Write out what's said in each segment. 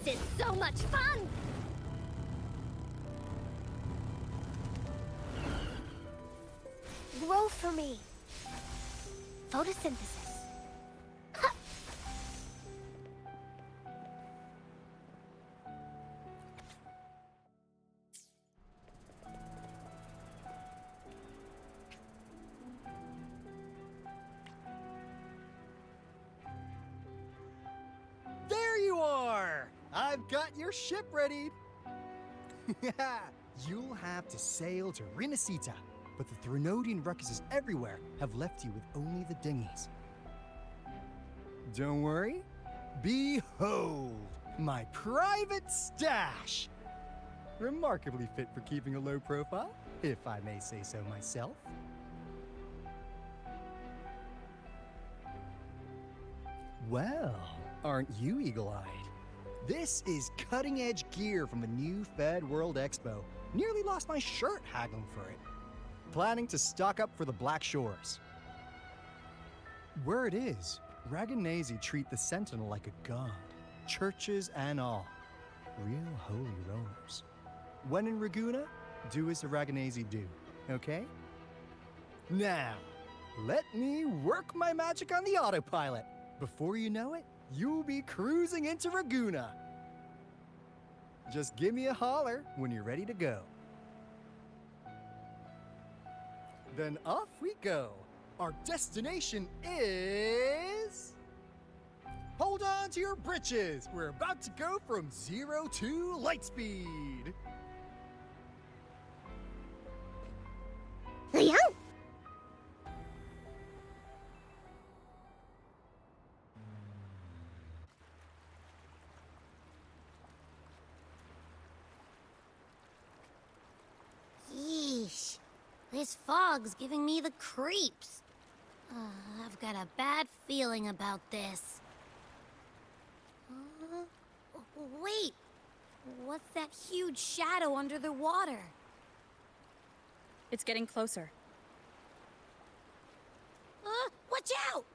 This is so much fun! Grow for me. Photosynthesis. There you are! I've got your ship ready. You'll have to sail to Rinasita, but the Threnodian ruckuses everywhere have left you with only the dinghies. Don't worry. Behold, my private stash! Remarkably fit for keeping a low profile, if I may say so myself. Well, aren't you eagle-eyed? This is cutting-edge gear from the new Fed World Expo. Nearly lost my shirt haggling for it. Planning to stock up for the Black Shores. Word is, Raganazi treat the Sentinel like a god. Churches and all. Real holy rollers. When in Raguna, do as the Raganazi do, okay? Now, let me work my magic on the autopilot. Before you know it, you'll be cruising into Raguna. Just give me a holler when you're ready to go. Then off we go. Our destination is... Hold on to your britches. We're about to go from 0 to light speed. Yeah. Yeesh. This fog's giving me the creeps. I've got a bad feeling about this. Wait! What's that huge shadow under the water? It's getting closer. Watch out!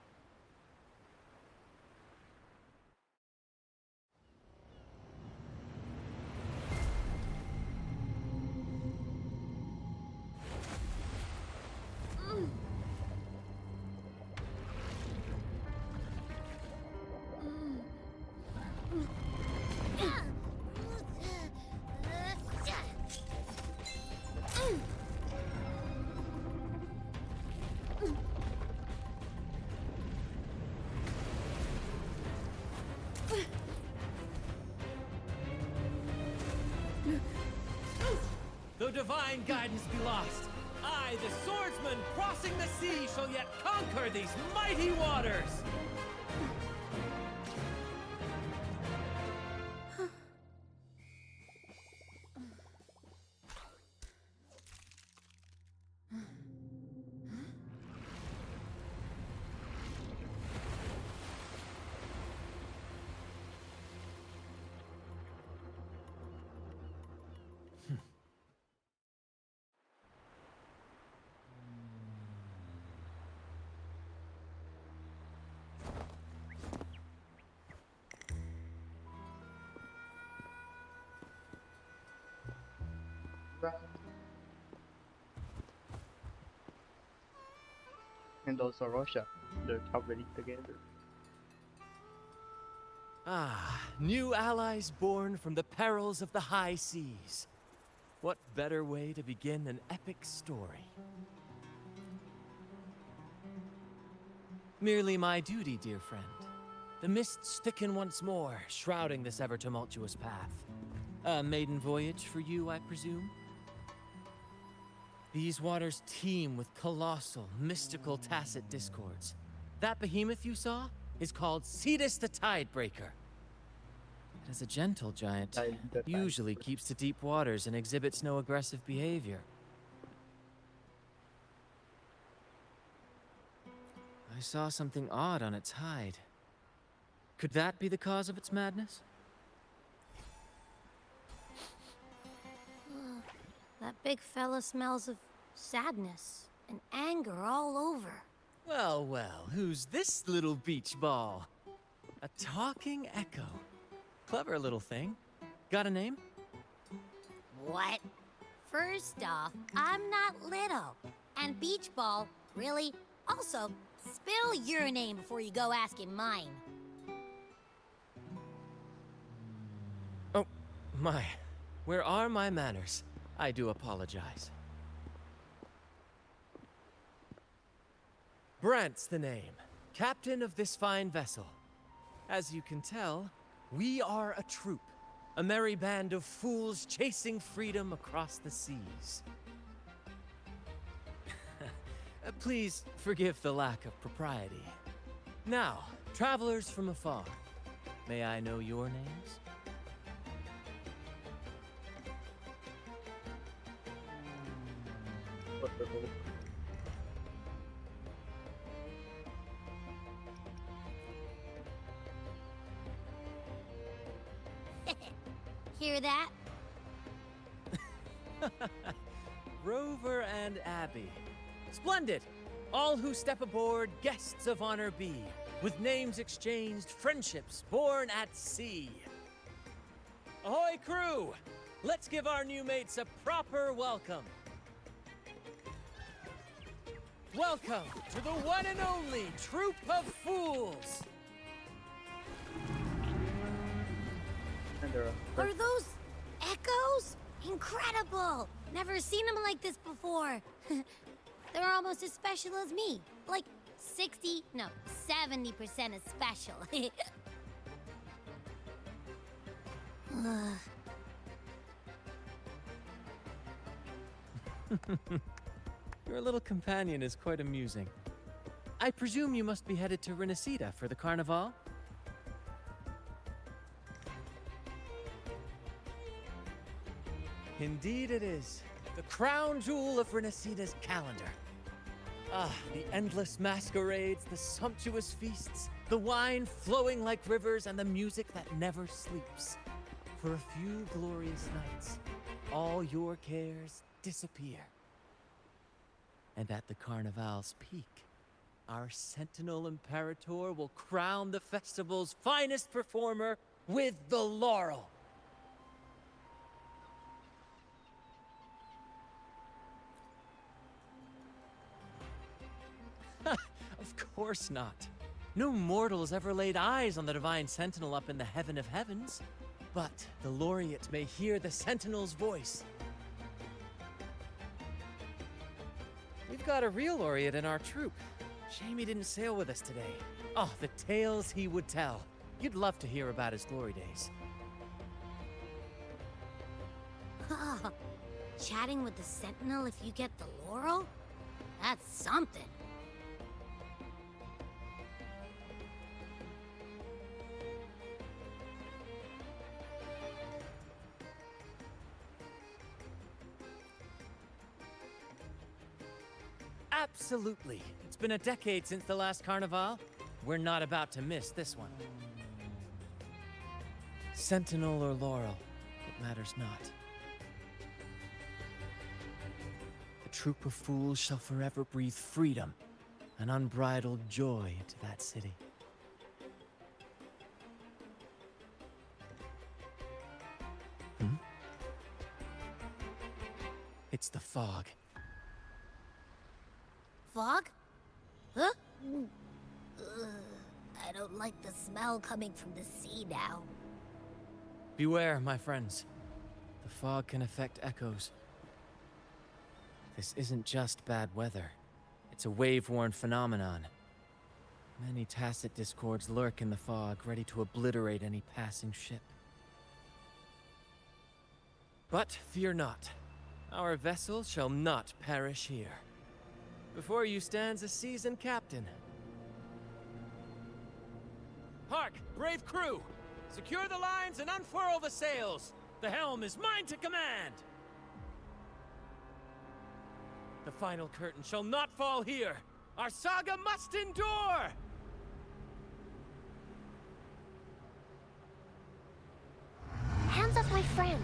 Though divine guidance be lost, I, the swordsman crossing the sea, shall yet conquer these mighty waters! And also Russia, they're traveling together. Ah, new allies born from the perils of the high seas. What better way to begin an epic story? Merely my duty, dear friend. The mists thicken once more, shrouding this ever-tumultuous path. A maiden voyage for you, I presume? These waters teem with colossal, mystical, tacit discords. That behemoth you saw is called Cetus the Tidebreaker. It is a gentle giant, usually keeps to deep waters and exhibits no aggressive behavior. I saw something odd on its hide. Could that be the cause of its madness? That big fella smells of sadness and anger all over. Well, well, who's this little beach ball? A talking echo. Clever little thing. Got a name? What? First off, I'm not little. And Beach Ball, really? Also, spill your name before you go asking mine. Oh, my. Where are my manners? I do apologize. Brant's the name. Captain of this fine vessel. As you can tell, we are a troop. A merry band of fools chasing freedom across the seas. Please forgive the lack of propriety. Now, travelers from afar, may I know your names? What the hell? Hear that? Rover and Abby. Splendid! All who step aboard, guests of honor be. With names exchanged, friendships born at sea. Ahoy, crew! Let's give our new mates a proper welcome. Welcome to the one and only Troop of Fools! And there Are those echoes? Incredible! Never seen them like this before. They're almost as special as me. Like 70% as special. Your little companion is quite amusing. I presume you must be headed to Renacida for the Carnival? Indeed it is. The crown jewel of Renacida's calendar. Ah, the endless masquerades, the sumptuous feasts, the wine flowing like rivers, and the music that never sleeps. For a few glorious nights, all your cares disappear. And at the Carnival's peak, our Sentinel Imperator will crown the festival's finest performer with the laurel. Of course not. No mortal has ever laid eyes on the Divine Sentinel up in the heaven of heavens. But the laureate may hear the Sentinel's voice. We've got a real laureate in our troop. Shame he didn't sail with us today. Oh, the tales he would tell. You'd love to hear about his glory days. Chatting with the Sentinel if you get the laurel? That's something. Absolutely. It's been a decade since the last Carnival. We're not about to miss this one. Sentinel or laurel, it matters not. The troop of fools shall forever breathe freedom and unbridled joy into that city. It's the fog. Fog? Huh? I don't like the smell coming from the sea now. Beware, my friends. The fog can affect echoes. This isn't just bad weather. It's a wave-worn phenomenon. Many tacit discords lurk in the fog, ready to obliterate any passing ship. But fear not. Our vessel shall not perish here. Before you stands a seasoned captain. Hark, brave crew! Secure the lines and unfurl the sails! The helm is mine to command! The final curtain shall not fall here! Our saga must endure! Hands off my friends.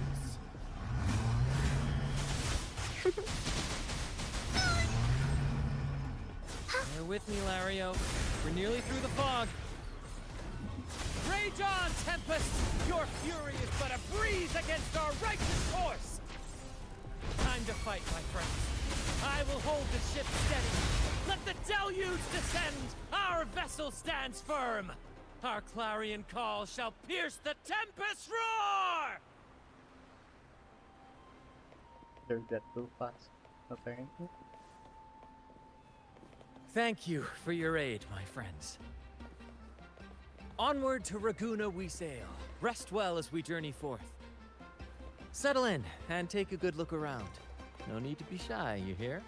Bear with me, Lario. We're nearly through the fog. Rage on, Tempest! Your fury is but a breeze against our righteous course! Time to fight, my friends. I will hold the ship steady. Let the deluge descend! Our vessel stands firm! Our clarion call shall pierce the tempest roar! They're that too fast, apparently. Thank you for your aid, my friends. Onward to Raguna we sail. Rest well as we journey forth. Settle in and take a good look around. No need to be shy, you hear?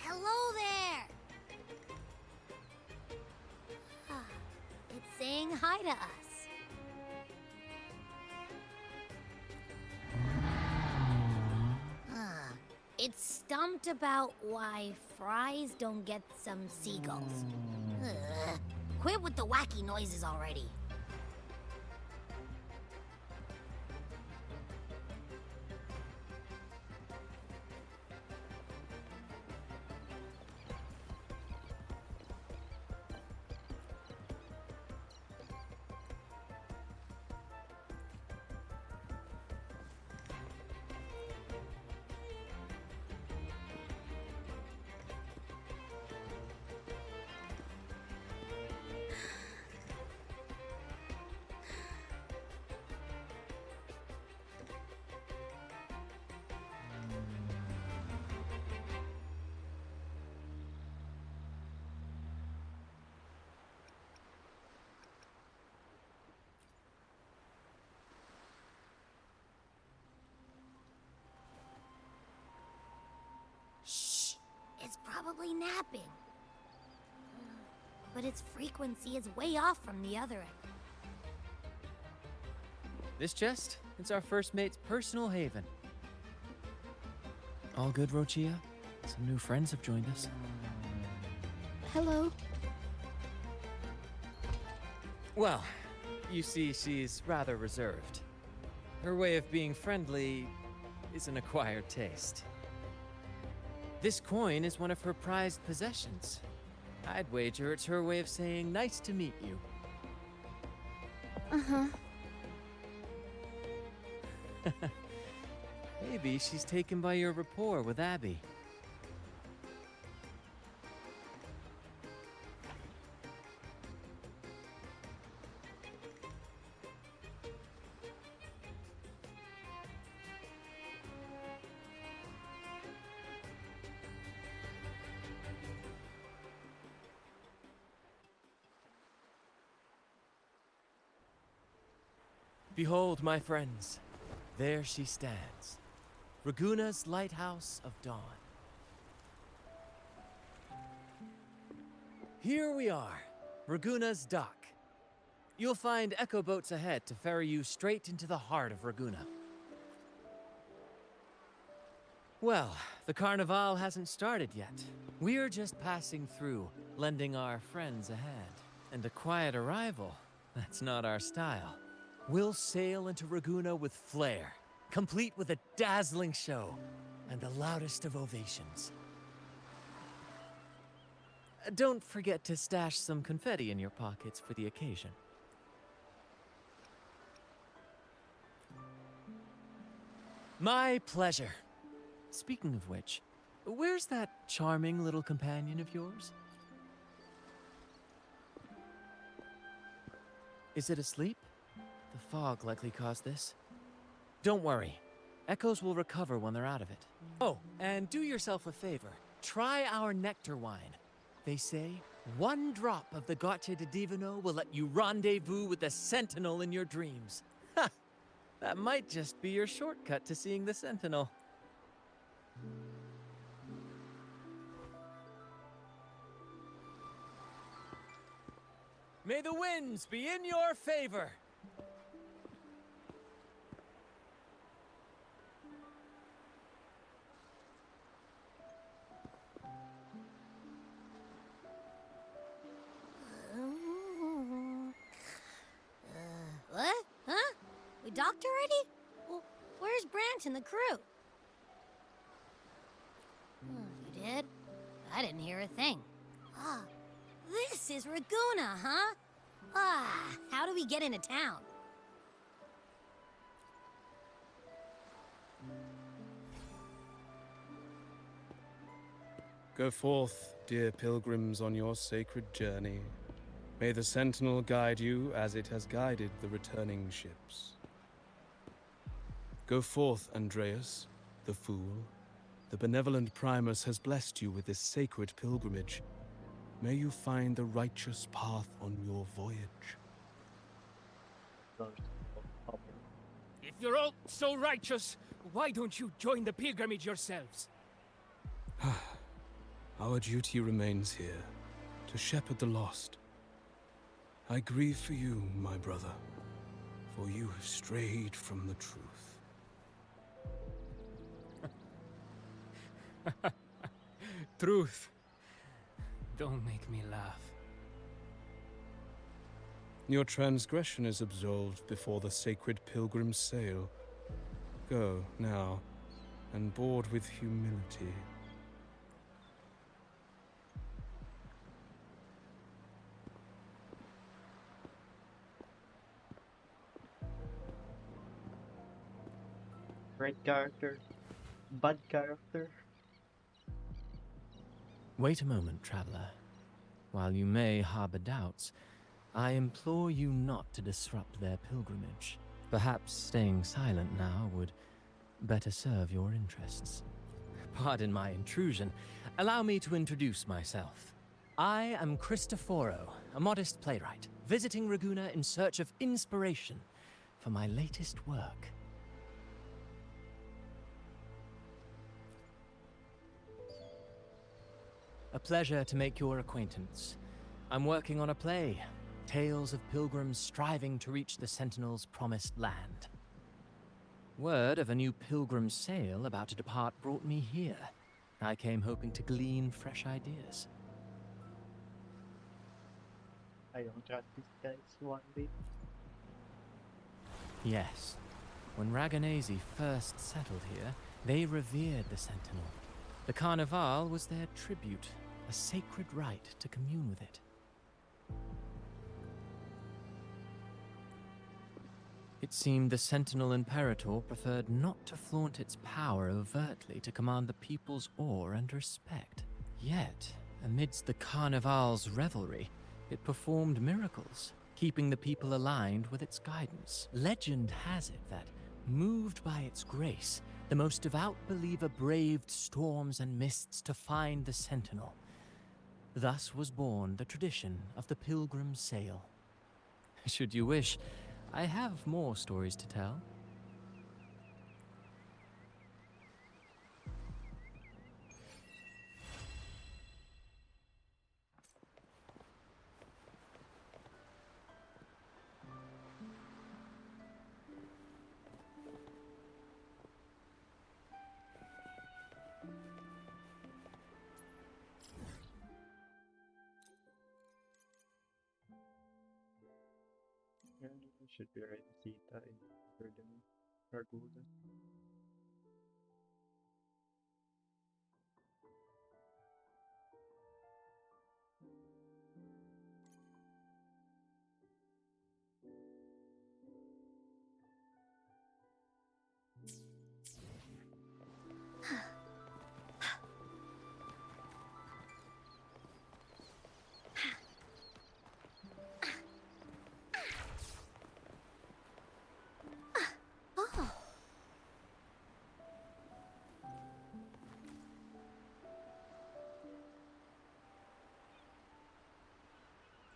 Hello there! It's saying hi to us. It's stumped about why fries don't get some seagulls. Quit with the wacky noises already. Shh! It's probably napping. But its frequency is way off from the other end. This chest, it's our first mate's personal haven. All good, Rochia? Some new friends have joined us. Hello. Well, you see, she's rather reserved. Her way of being friendly is an acquired taste. This coin is one of her prized possessions. I'd wager it's her way of saying nice to meet you. Uh-huh. Maybe she's taken by your rapport with Abby. Behold, my friends, there she stands, Raguna's lighthouse of dawn. Here we are, Raguna's dock. You'll find echo boats ahead to ferry you straight into the heart of Raguna. Well, the Carnival hasn't started yet. We're just passing through, lending our friends a hand. And a quiet arrival, that's not our style. We'll sail into Raguna with flair, complete with a dazzling show and the loudest of ovations. Don't forget to stash some confetti in your pockets for the occasion. My pleasure. Speaking of which, where's that charming little companion of yours? Is it asleep? The fog likely caused this. Don't worry. Echoes will recover when they're out of it. Oh, and do yourself a favor. Try our nectar wine. They say, one drop of the Gocce di Divino will let you rendezvous with the Sentinel in your dreams. Ha! That might just be your shortcut to seeing the Sentinel. May the winds be in your favor. What? Huh? We docked already? Well, where's Brant and the crew? You did? I didn't hear a thing. Ah, this is Raguna, huh? Ah, how do we get into town? Go forth, dear pilgrims, on your sacred journey. May the Sentinel guide you as it has guided the returning ships. Go forth, Andreas, the fool. The benevolent Primus has blessed you with this sacred pilgrimage. May you find the righteous path on your voyage. If you're all so righteous, why don't you join the pilgrimage yourselves? Our duty remains here, to shepherd the lost. I grieve for you, my brother, for you have strayed from the truth. Truth. Don't make me laugh. Your transgression is absolved before the sacred pilgrims sail. Go, now, and board with humility. Great character. Bad character. Wait a moment, traveler. While you may harbor doubts, I implore you not to disrupt their pilgrimage. Perhaps staying silent now would better serve your interests. Pardon my intrusion. Allow me to introduce myself. I am Cristoforo, a modest playwright, visiting Raguna in search of inspiration for my latest work. A pleasure to make your acquaintance. I'm working on a play, tales of pilgrims striving to reach the Sentinel's promised land. Word of a new pilgrim sail about to depart brought me here. I came hoping to glean fresh ideas. I don't trust these guys one bit. Yes. When Raganese first settled here, they revered the Sentinel. The Carnival was their tribute, a sacred right to commune with it. It seemed the Sentinel Imperator preferred not to flaunt its power overtly to command the people's awe and respect. Yet, amidst the Carnival's revelry, it performed miracles, keeping the people aligned with its guidance. Legend has it that, moved by its grace, the most devout believer braved storms and mists to find the Sentinel. Thus was born the tradition of the Pilgrim Sail. Should you wish, I have more stories to tell. Yeah, we should be right Sita in Raguna.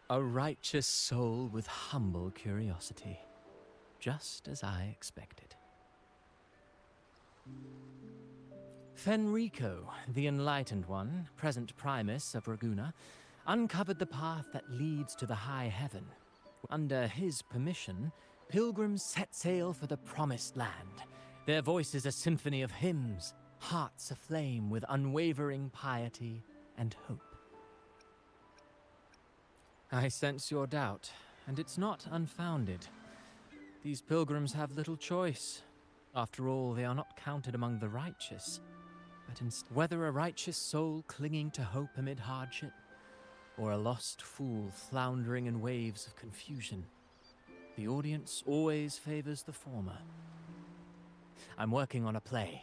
A righteous soul with humble curiosity, just as I expected. Fenrico, the Enlightened One, present Primus of Raguna, uncovered the path that leads to the high heaven. Under his permission, pilgrims set sail for the promised land. Their voices a symphony of hymns, hearts aflame with unwavering piety and hope. I sense your doubt, and it's not unfounded. These pilgrims have little choice. After all, they are not counted among the righteous. But whether a righteous soul clinging to hope amid hardship, or a lost fool floundering in waves of confusion, the audience always favors the former. I'm working on a play.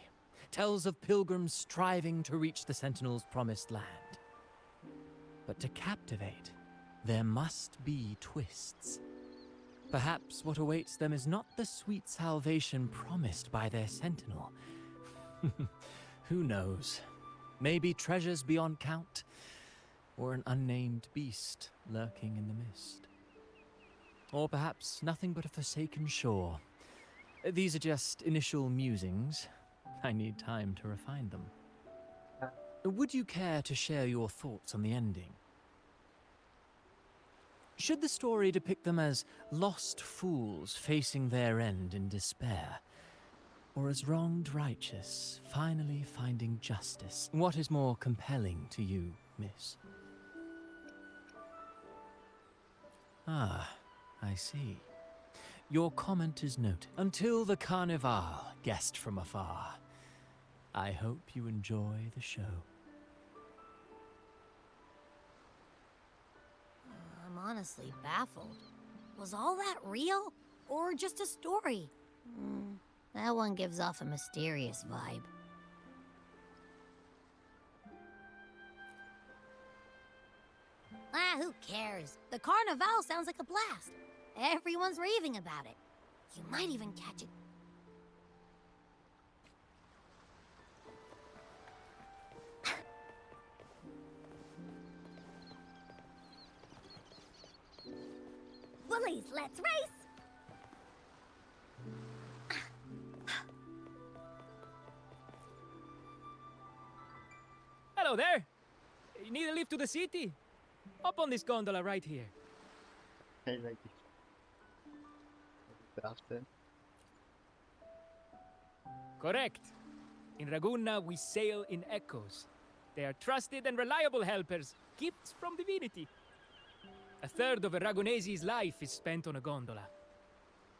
Tells of pilgrims striving to reach the Sentinel's promised land. But to captivate, there must be twists. Perhaps what awaits them is not the sweet salvation promised by their Sentinel. Who knows? Maybe treasures beyond count, or an unnamed beast lurking in the mist. Or perhaps nothing but a forsaken shore. These are just initial musings. I need time to refine them. Would you care to share your thoughts on the ending? Should the story depict them as lost fools facing their end in despair? Or as wronged righteous, finally finding justice? What is more compelling to you, miss? Ah, I see. Your comment is noted. Until the Carnival, guest from afar. I hope you enjoy the show. I'm honestly baffled. Was all that real? Or just a story? That one gives off a mysterious vibe. Who cares? The Carnival sounds like a blast. Everyone's raving about it. You might even catch it. Bullies, let's race! Hello there. You need a lift to the city? Hop on this gondola right here. I like it. Drafted. Correct. In Ragunna, we sail in echoes. They are trusted and reliable helpers, gifts from divinity. A third of a Ragunese's life is spent on a gondola.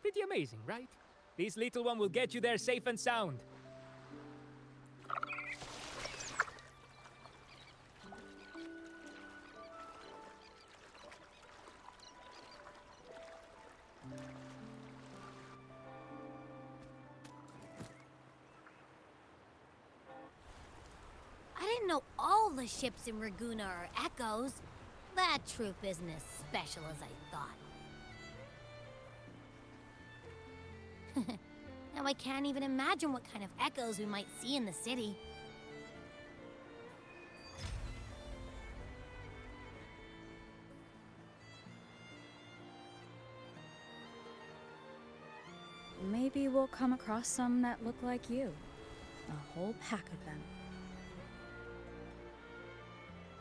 Pretty amazing, right? This little one will get you there safe and sound. I didn't know all the ships in Ragunna are echoes. That troop isn't as special as I thought. Now I can't even imagine what kind of echoes we might see in the city. Maybe we'll come across some that look like you. A whole pack of them.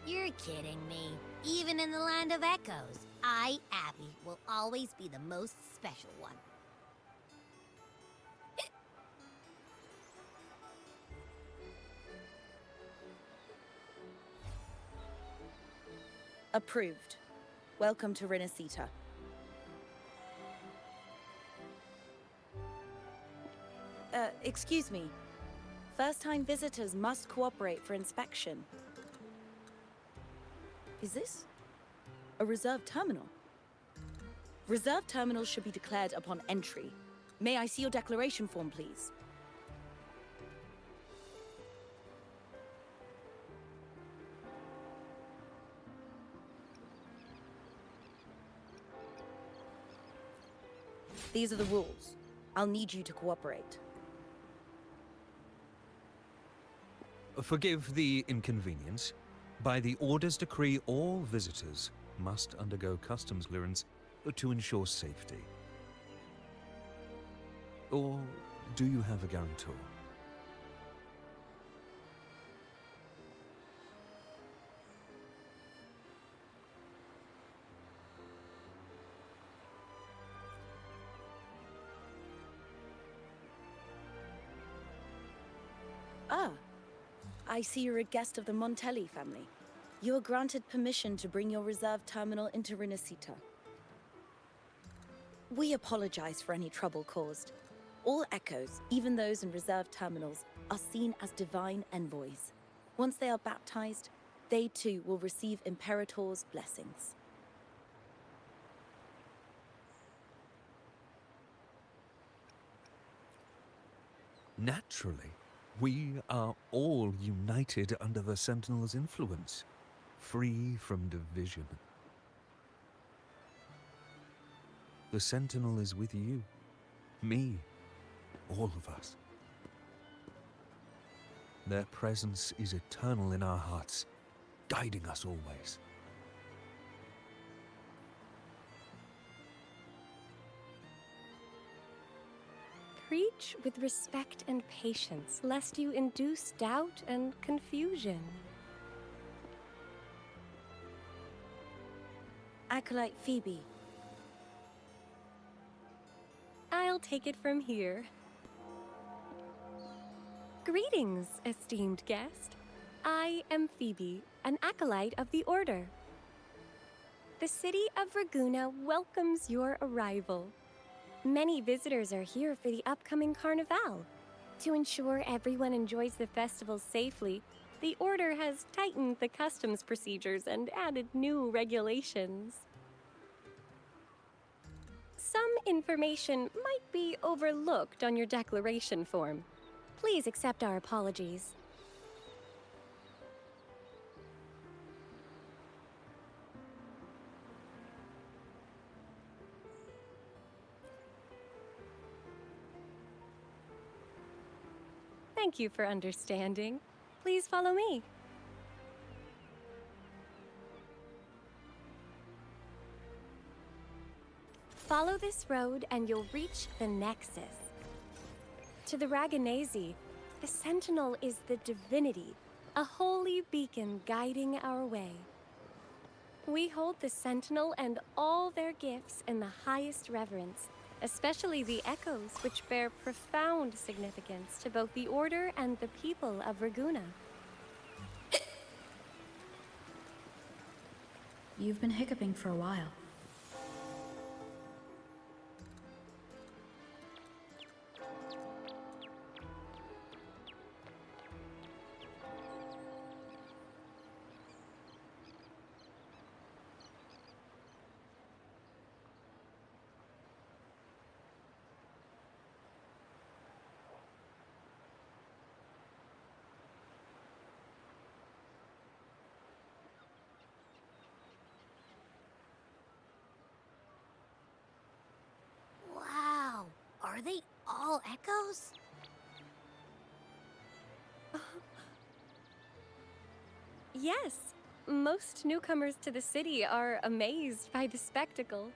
You're kidding me. Even in the land of echoes, I, Abby, will always be the most special one. Approved. Welcome to Renacita. Excuse me. First-time visitors must cooperate for inspection. Is this a reserved terminal? Reserved terminals should be declared upon entry. May I see your declaration form, please? These are the rules. I'll need you to cooperate. Forgive the inconvenience. By the Order's decree, all visitors must undergo customs clearance to ensure safety. Or do you have a guarantor? Ah, I see you're a guest of the Montelli family. You are granted permission to bring your reserve terminal into Renacita. We apologize for any trouble caused. All echoes, even those in reserve terminals, are seen as divine envoys. Once they are baptized, they too will receive Imperator's blessings. Naturally, we are all united under the Sentinel's influence, free from division. The Sentinel is with you, me, all of us. Their presence is eternal in our hearts, guiding us always. Preach with respect and patience, lest you induce doubt and confusion. Acolyte Phoebe. I'll take it from here. Greetings, esteemed guest. I am Phoebe, an acolyte of the Order. The city of Raguna welcomes your arrival. Many visitors are here for the upcoming Carnival. To ensure everyone enjoys the festival safely, the Order has tightened the customs procedures and added new regulations. Some information might be overlooked on your declaration form. Please accept our apologies. Thank you for understanding. Please follow me. Follow this road and you'll reach the Nexus. To the Raganazi, the Sentinel is the divinity, a holy beacon guiding our way. We hold the Sentinel and all their gifts in the highest reverence, especially the echoes, which bear profound significance to both the Order and the people of Raguna. You've been hiccuping for a while. Wow, are they all echoes? Yes, most newcomers to the city are amazed by the spectacle.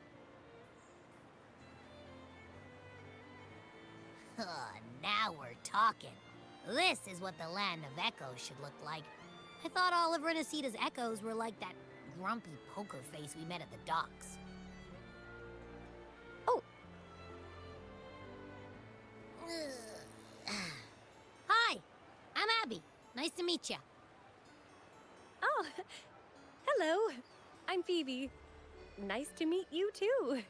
Now we're talking. This is what the land of echoes should look like. I thought all of Renacita's echoes were like that grumpy poker face we met at the docks. Oh. Hi, I'm Abby. Nice to meet you. Oh, hello. I'm Phoebe. Nice to meet you too.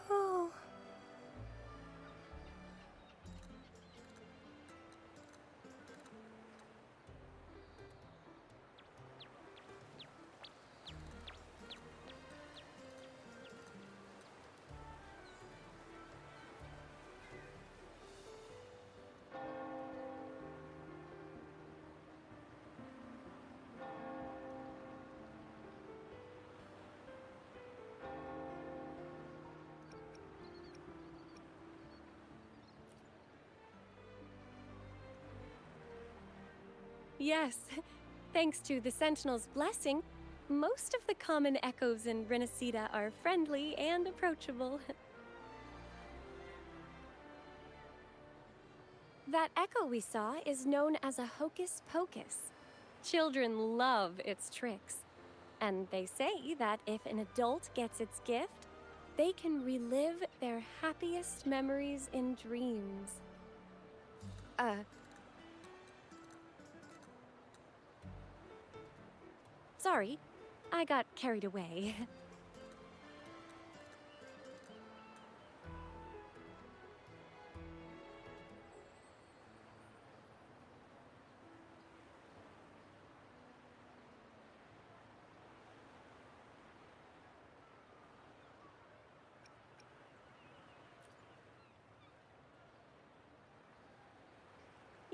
Oh. Yes, thanks to the Sentinel's blessing, most of the common echoes in Renacita are friendly and approachable. That echo we saw is known as a hocus pocus. Children love its tricks. And they say that if an adult gets its gift, they can relive their happiest memories in dreams. Sorry, I got carried away.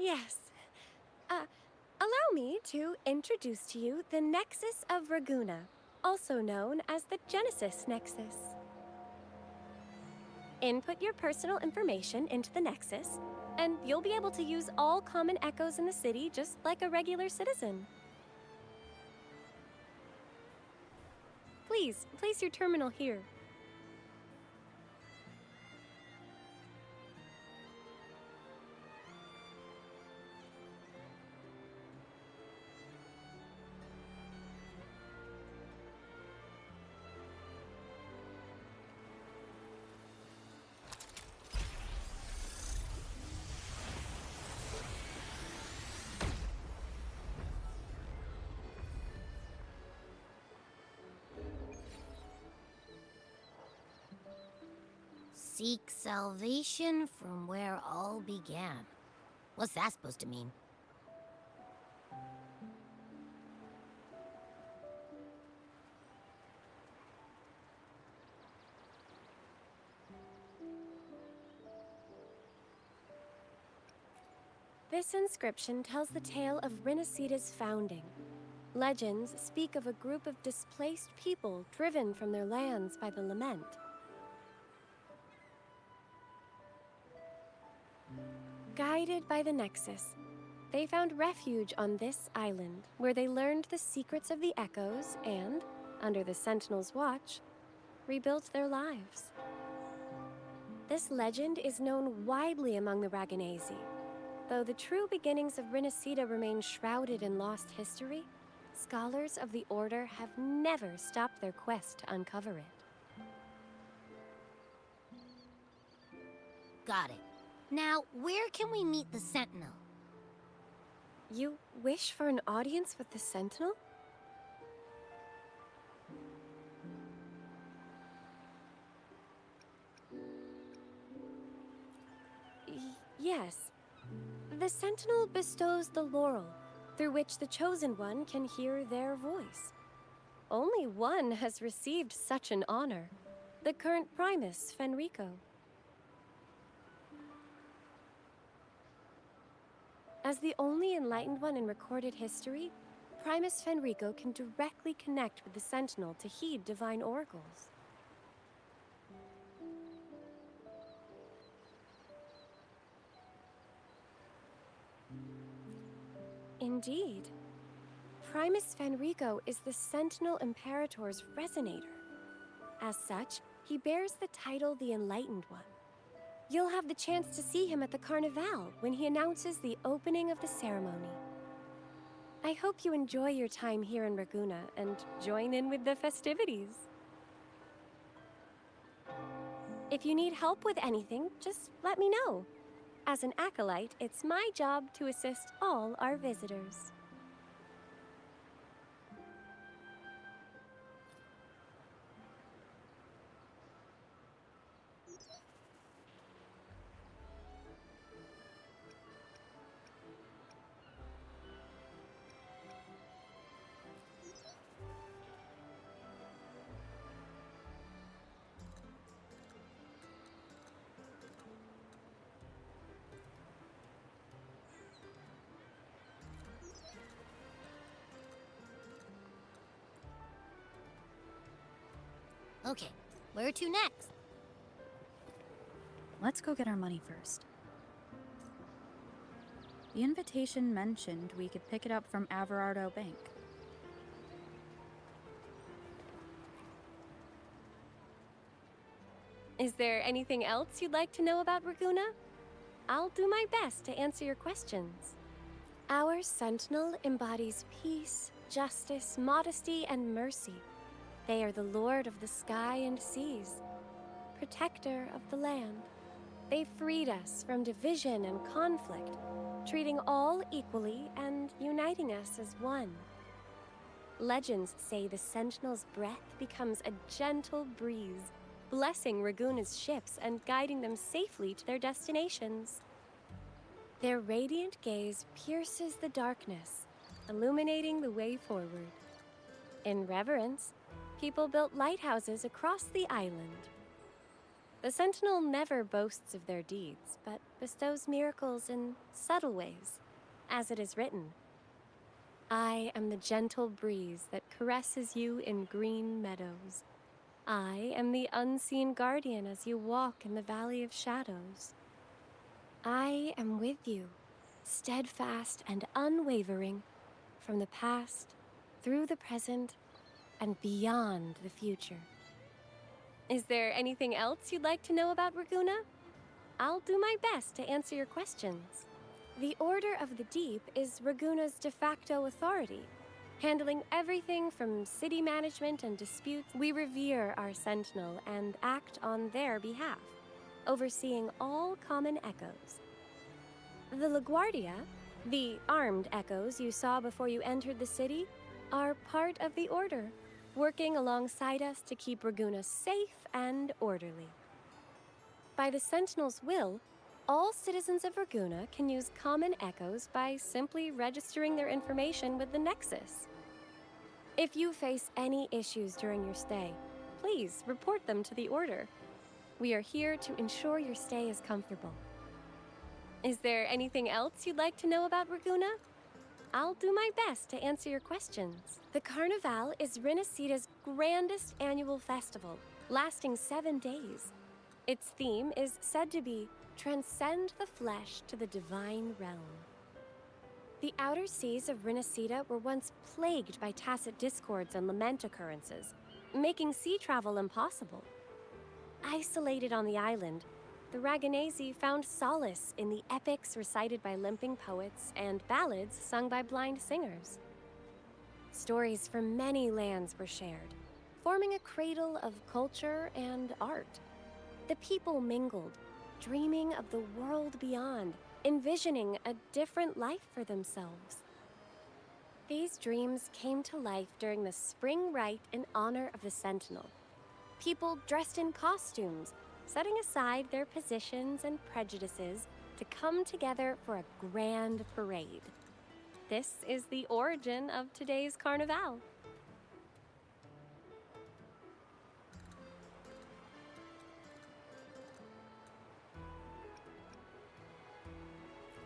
Yes. Allow me to introduce to you the Nexus of Raguna, also known as the Genesis Nexus. Input your personal information into the Nexus, and you'll be able to use all common echoes in the city just like a regular citizen. Please, place your terminal here. Seek salvation from where all began. What's that supposed to mean? This inscription tells the tale of Rinascida's founding. Legends speak of a group of displaced people driven from their lands by the lament. Guided by the Nexus, they found refuge on this island, where they learned the secrets of the echoes and, under the Sentinel's watch, rebuilt their lives. This legend is known widely among the Raganesi. Though the true beginnings of Rinascida remain shrouded in lost history, scholars of the Order have never stopped their quest to uncover it. Got it. Now, where can we meet the Sentinel? You wish for an audience with the Sentinel? Yes. The Sentinel bestows the laurel, through which the Chosen One can hear their voice. Only one has received such an honor, the current Primus, Fenrico. As the only enlightened one in recorded history, Primus Fenrico can directly connect with the Sentinel to heed divine oracles. Indeed. Primus Fenrico is the Sentinel Imperator's resonator. As such, he bears the title the Enlightened One. You'll have the chance to see him at the Carnival when he announces the opening of the ceremony. I hope you enjoy your time here in Raguna and join in with the festivities. If you need help with anything, just let me know. As an acolyte, it's my job to assist all our visitors. Okay, where to next? Let's go get our money first. The invitation mentioned we could pick it up from Averardo Bank. Is there anything else you'd like to know about Raguna? I'll do my best to answer your questions. Our Sentinel embodies peace, justice, modesty, and mercy. They are the lord of the sky and seas, protector of the land. They freed us from division and conflict, treating all equally and uniting us as one. Legends say the Sentinel's breath becomes a gentle breeze, blessing Raguna's ships and guiding them safely to their destinations. Their radiant gaze pierces the darkness, illuminating the way forward. In reverence, people built lighthouses across the island. The Sentinel never boasts of their deeds, but bestows miracles in subtle ways, as it is written. I am the gentle breeze that caresses you in green meadows. I am the unseen guardian as you walk in the valley of shadows. I am with you, steadfast and unwavering, from the past, through the present, and beyond the future. Is there anything else you'd like to know about Raguna? I'll do my best to answer your questions. The Order of the Deep is Raguna's de facto authority, handling everything from city management and disputes. We revere our Sentinel and act on their behalf, overseeing all common echoes. The LaGuardia, the armed echoes you saw before you entered the city, are part of the Order, working alongside us to keep Raguna safe and orderly. By the Sentinel's will, all citizens of Raguna can use common echoes by simply registering their information with the Nexus. If you face any issues during your stay, please report them to the Order. We are here to ensure your stay is comfortable. Is there anything else you'd like to know about Raguna? I'll do my best to answer your questions. The Carnival is Rinascida's grandest annual festival, lasting 7 days. Its theme is said to be Transcend the Flesh to the Divine Realm. The outer seas of Rinascida were once plagued by tacit discords and lament occurrences, making sea travel impossible. Isolated on the island, the Raganesi found solace in the epics recited by limping poets and ballads sung by blind singers. Stories from many lands were shared, forming a cradle of culture and art. The people mingled, dreaming of the world beyond, envisioning a different life for themselves. These dreams came to life during the spring rite in honor of the Sentinel. People dressed in costumes, setting aside their positions and prejudices to come together for a grand parade. This is the origin of today's Carnival.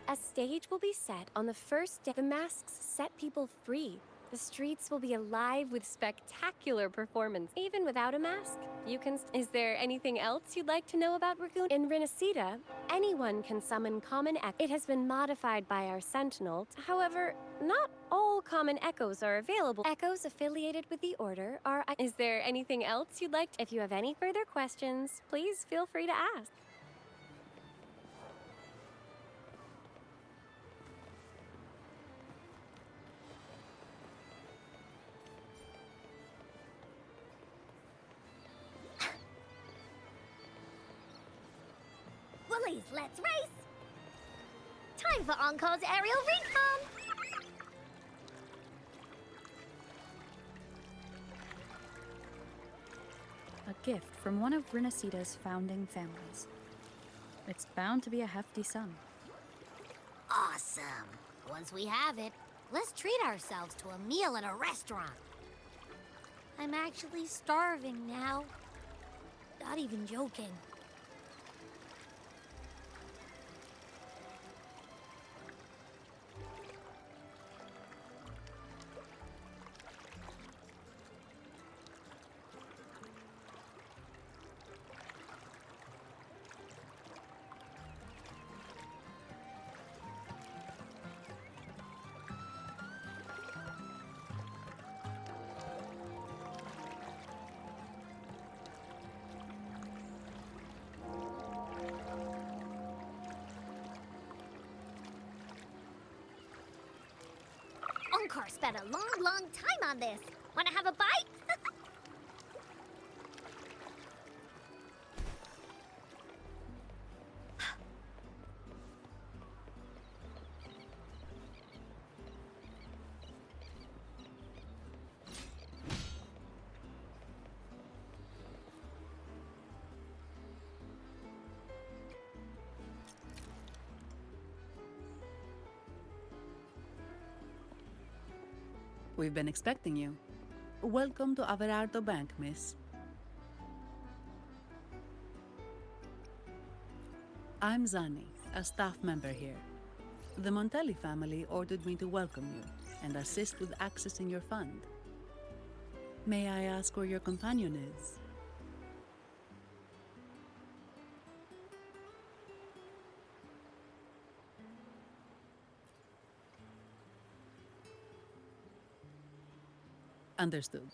A stage will be set on the first day. The masks set people free. The streets will be alive with spectacular performance. Even without a mask, you can... Is there anything else you'd like to know about Raguna? In Rinascida, anyone can summon common echoes. It has been modified by our Sentinel. However, not all common echoes are available. Echoes affiliated with the Order are... Is there anything else you'd like to... If you have any further questions, please feel free to ask. Bullies, let's race! Time for Encore's aerial recon! A gift from one of Rinascida's founding families. It's bound to be a hefty sum. Awesome! Once we have it, let's treat ourselves to a meal at a restaurant. I'm actually starving now. Not even joking. Icar spent a long time on this. Wanna have a bite? We've been expecting you. Welcome to Averardo Bank, miss. I'm Zani, a staff member here. The Montelli family ordered me to welcome you and assist with accessing your fund. May I ask where your companion is? Understood.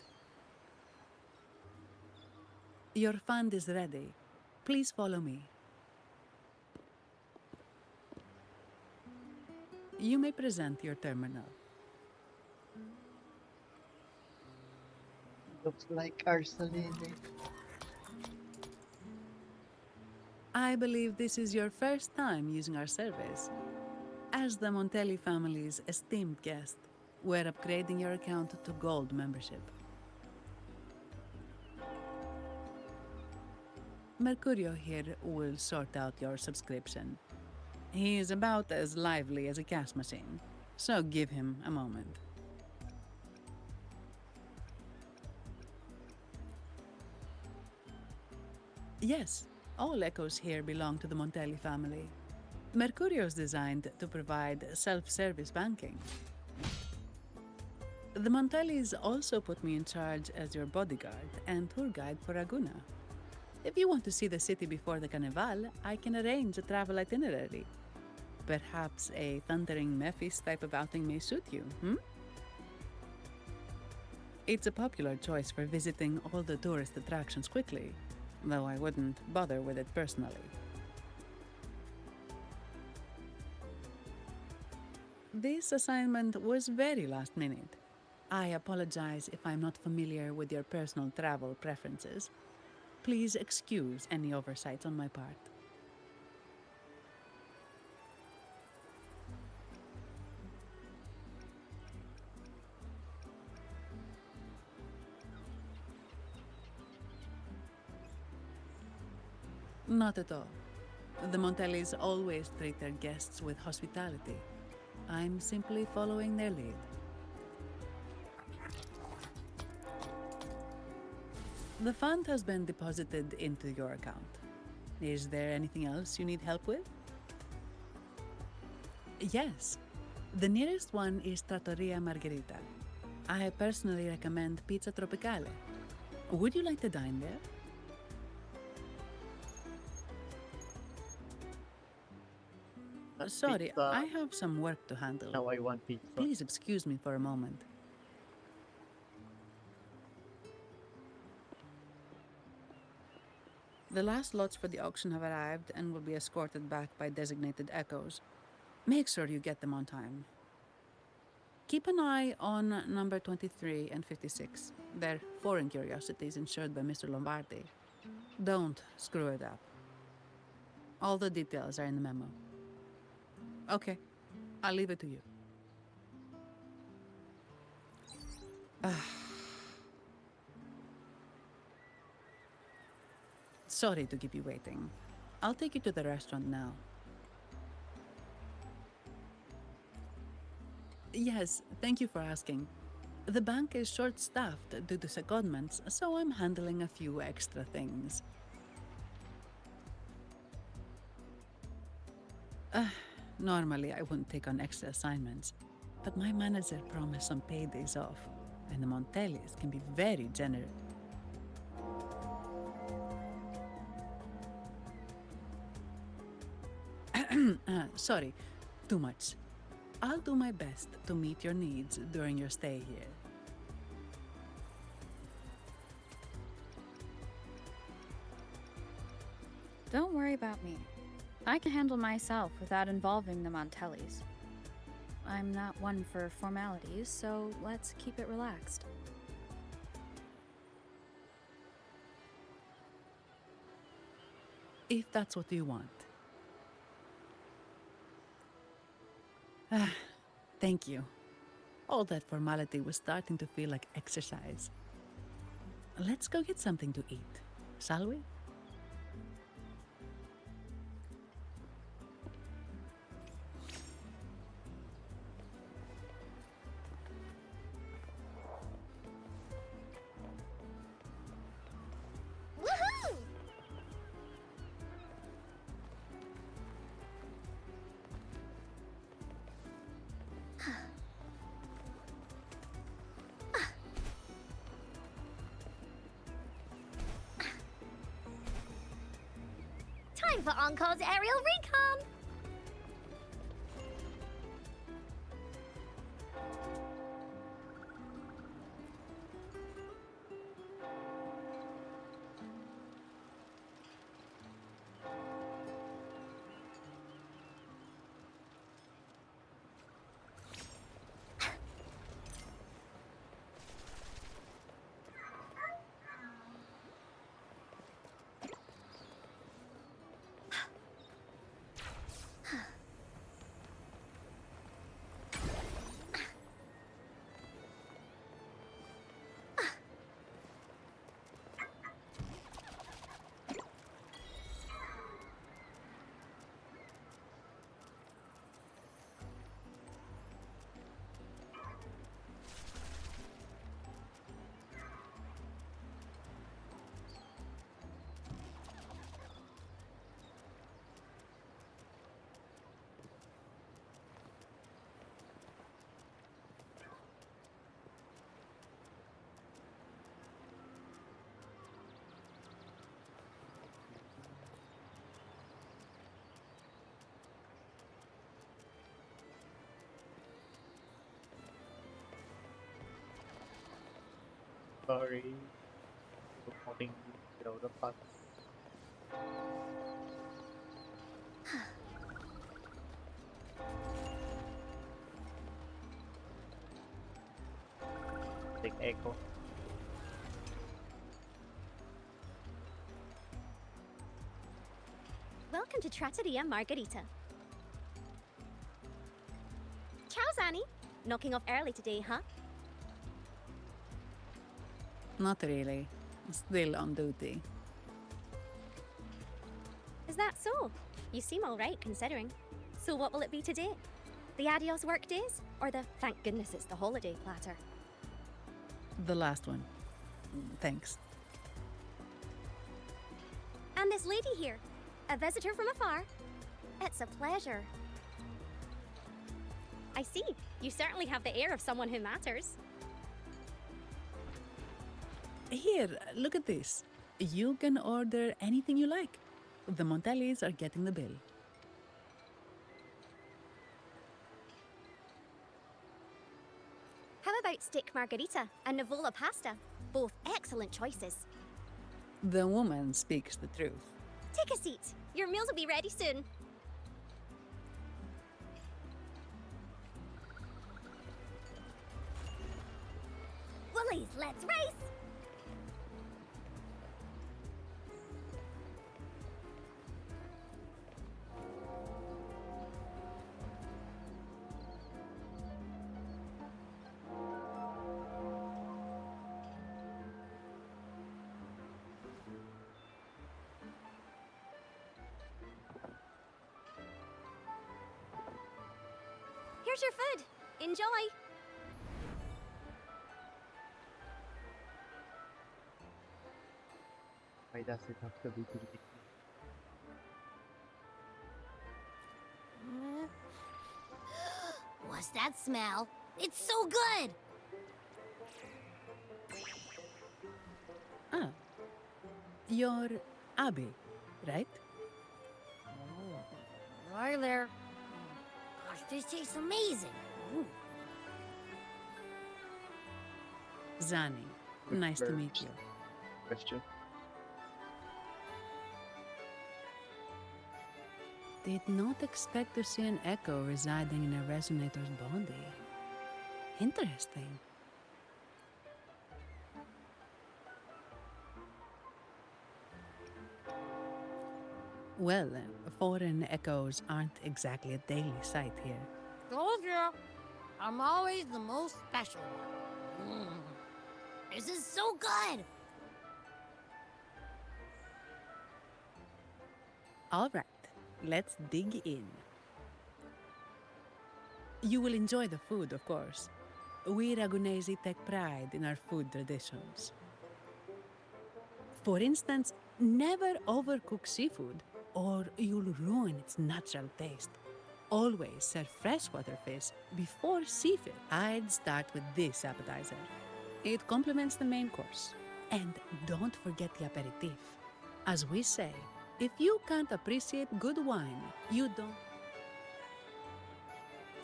Your fund is ready. Please follow me. You may present your terminal. Looks like Arsalini. I believe this is your first time using our service. As the Montelli family's esteemed guest, we're upgrading your account to Gold membership. Mercurio here will sort out your subscription. He is about as lively as a cash machine, so give him a moment. Yes, all echoes here belong to the Montelli family. Mercurio is designed to provide self-service banking. The Montellis also put me in charge as your bodyguard and tour guide for Raguna. If you want to see the city before the Carnival, I can arrange a travel itinerary. Perhaps a thundering Mephis type of outing may suit you, It's a popular choice for visiting all the tourist attractions quickly, though I wouldn't bother with it personally. This assignment was very last minute. I apologize if I'm not familiar with your personal travel preferences. Please excuse any oversights on my part. Not at all. The Montellis always treat their guests with hospitality. I'm simply following their lead. The fund has been deposited into your account. Is there anything else you need help with? Yes. The nearest one is Trattoria Margherita. I personally recommend Pizza Tropicale. Would you like to dine there? Sorry, Pizza. I have some work to handle. Now I want pizza. Please excuse me for a moment. The last lots for the auction have arrived and will be escorted back by designated echoes. Make sure you get them on time. Keep an eye on number 23 and 56. They're foreign curiosities insured by Mr. Lombardi. Don't screw it up. All the details are in the memo. Okay, I'll leave it to you. Sorry to keep you waiting. I'll take you to the restaurant now. Yes, thank you for asking. The bank is short-staffed due to secondments, so I'm handling a few extra things. Normally, I wouldn't take on extra assignments, but my manager promised some paid days off, and the Montellis can be very generous. Sorry, too much. I'll do my best to meet your needs during your stay here. Don't worry about me. I can handle myself without involving the Montellis. I'm not one for formalities, so let's keep it relaxed. If that's what you want. Ah, thank you. All that formality was starting to feel like exercise. Let's go get something to eat, shall we? Woohoo! Time for Encore's aerial recon! Sorry. Good morning, the path. Big echo. Welcome to Trattoria Margherita. Ciao, Zanni. Knocking off early today, huh? Not really. Still on duty. Is that so? You seem all right, considering. So what will it be today? The adios work days? Or the thank goodness it's the holiday platter? The last one. Thanks. And this lady here, a visitor from afar. It's a pleasure. I see. You certainly have the air of someone who matters. Here, look at this. You can order anything you like. The Montellis are getting the bill. How about steak margarita and Nivola pasta? Both excellent choices. The woman speaks the truth. Take a seat. Your meals will be ready soon. Woolies, let's race! Here's your food. Enjoy. Why does it have to be deleted? What's that smell? It's so good! Ah. You're Abby, right? Oh, right there. Gosh, this tastes amazing. Ooh. Zanni, nice to meet you. Question. Did not expect to see an echo residing in a resonator's body. Interesting. Well, foreign echoes aren't exactly a daily sight here. Told you. I'm always the most special one. This is so good. All right, let's dig in. You will enjoy the food, of course. We Ragunesi take pride in our food traditions. For instance, never overcook seafood, or you'll ruin its natural taste. Always serve freshwater fish before seafood. I'd start with this appetizer. It complements the main course. And don't forget the aperitif. As we say, if you can't appreciate good wine, you don't.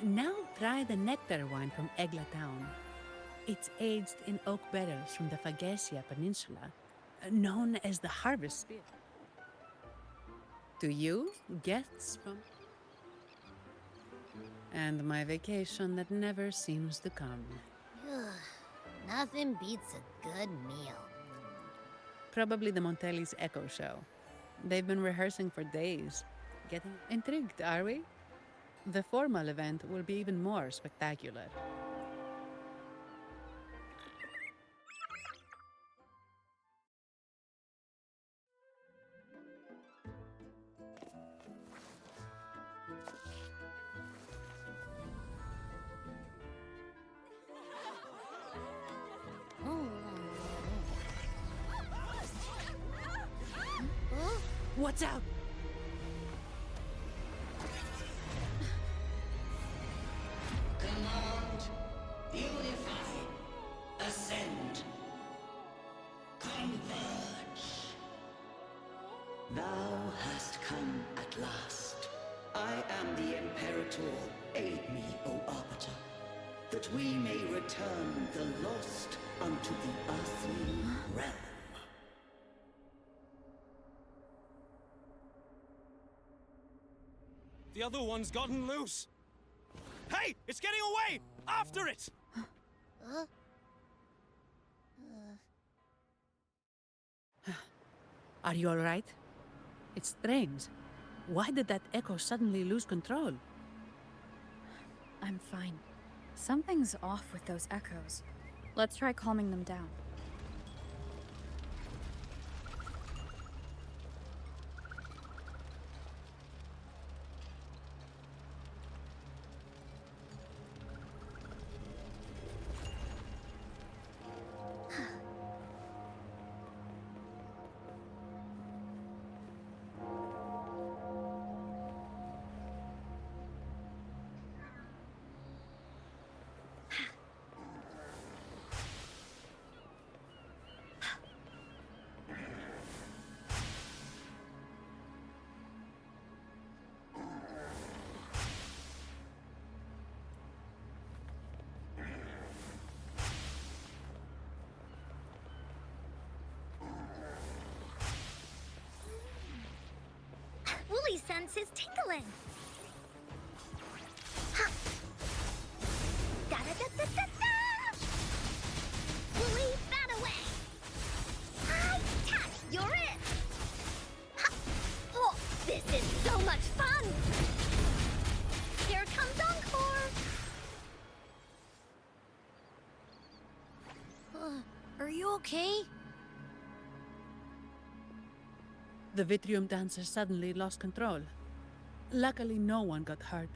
Now try the nectar wine from Egla Town. It's aged in oak barrels from the Phagasia Peninsula, known as the harvest spirit. To you, guests from... And my vacation that never seems to come. Nothing beats a good meal. Probably the Montelli's Echo Show. They've been rehearsing for days. Getting intrigued, are we? The formal event will be even more spectacular. Watch out! Command, unify, ascend, converge. Thou hast come at last. I am the Imperator. Aid me, O Arbiter, that we may return the lost unto the earthly realm. The other one's gotten loose! Hey! It's getting away! After it! Are you all right? It's strange. Why did that echo suddenly lose control? I'm fine. Something's off with those echoes. Let's try calming them down. Wooly's sense is tingling. Ha! Da-da-da-da-da-da! Wooly, bat away! High tack, you're it! Ha! Oh, this is so much fun! Here comes Encore! Are you okay? The Vitrium dancer suddenly lost control. Luckily, no one got hurt.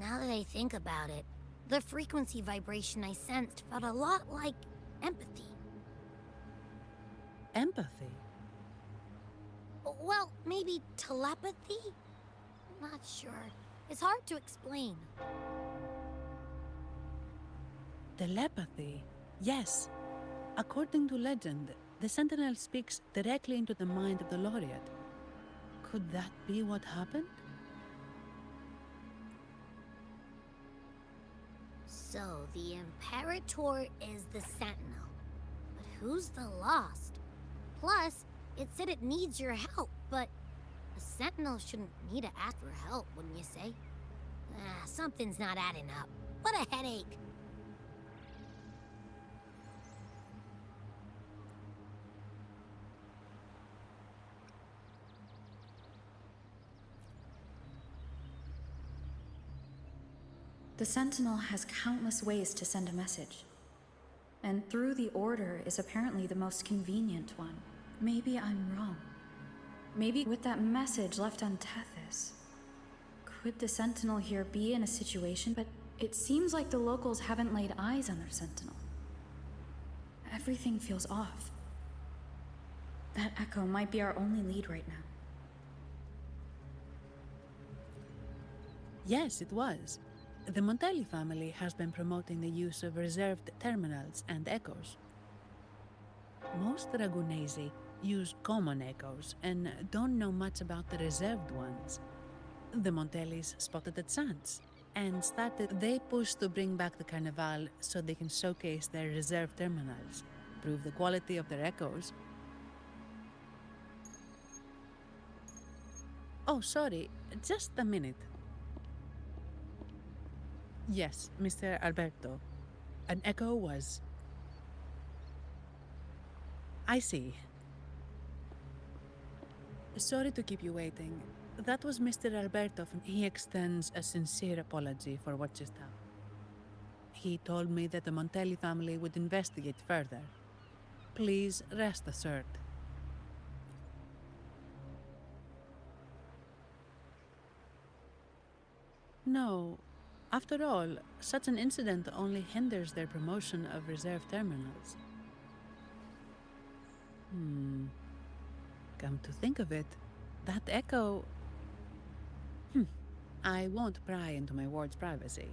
Now that I think about it, the frequency vibration I sensed felt a lot like empathy. Empathy? Well, maybe telepathy? Not sure. It's hard to explain. Telepathy? Yes. According to legend, the Sentinel speaks directly into the mind of the Laureate. Could that be what happened? So, the Imperator is the Sentinel. But who's the lost? Plus, it said it needs your help, but a sentinel shouldn't need to ask for help, wouldn't you say? Something's not adding up. What a headache. The Sentinel has countless ways to send a message. And through the Order is apparently the most convenient one. Maybe I'm wrong. Maybe with that message left on Tethys, could the Sentinel here be in a situation? But it seems like the locals haven't laid eyes on their Sentinel. Everything feels off. That echo might be our only lead right now. Yes, it was. The Montelli family has been promoting the use of reserved terminals and echoes. Most Ragunesi use common echoes and don't know much about the reserved ones. The Montellis spotted a chance and they pushed to bring back the Carnival so they can showcase their reserved terminals, prove the quality of their echoes. Oh, sorry, just a minute. Yes, Mr. Alberto. An echo was... I see. Sorry to keep you waiting. That was Mr. Alberto. He extends a sincere apology for what just happened. He told me that the Montelli family would investigate further. Please rest assured. No. After all, such an incident only hinders their promotion of reserve terminals. Come to think of it, that echo... I won't pry into my ward's privacy.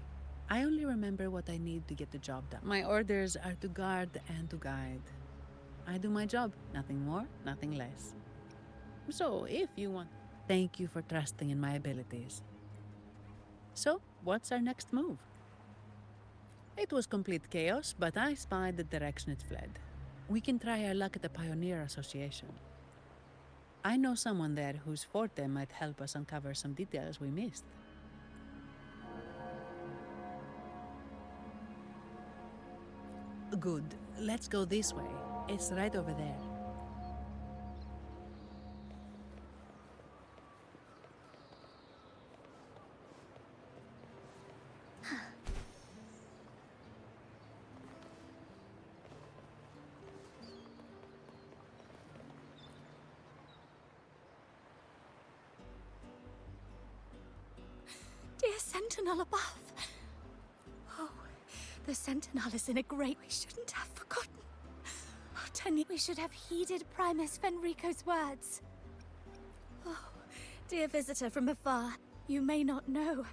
I only remember what I need to get the job done. My orders are to guard and to guide. I do my job, nothing more, nothing less. So, if you want... Thank you for trusting in my abilities. So, what's our next move? It was complete chaos, but I spied the direction it fled. We can try our luck at the Pioneer Association. I know someone there whose forte might help us uncover some details we missed. Good. Let's go this way. It's right over there. Dear Sentinel above. Oh, the Sentinel is in a great... We shouldn't have forgotten. Oh, Tony, we should have heeded Primus Fenrico's words. Oh, dear visitor from afar, you may not know.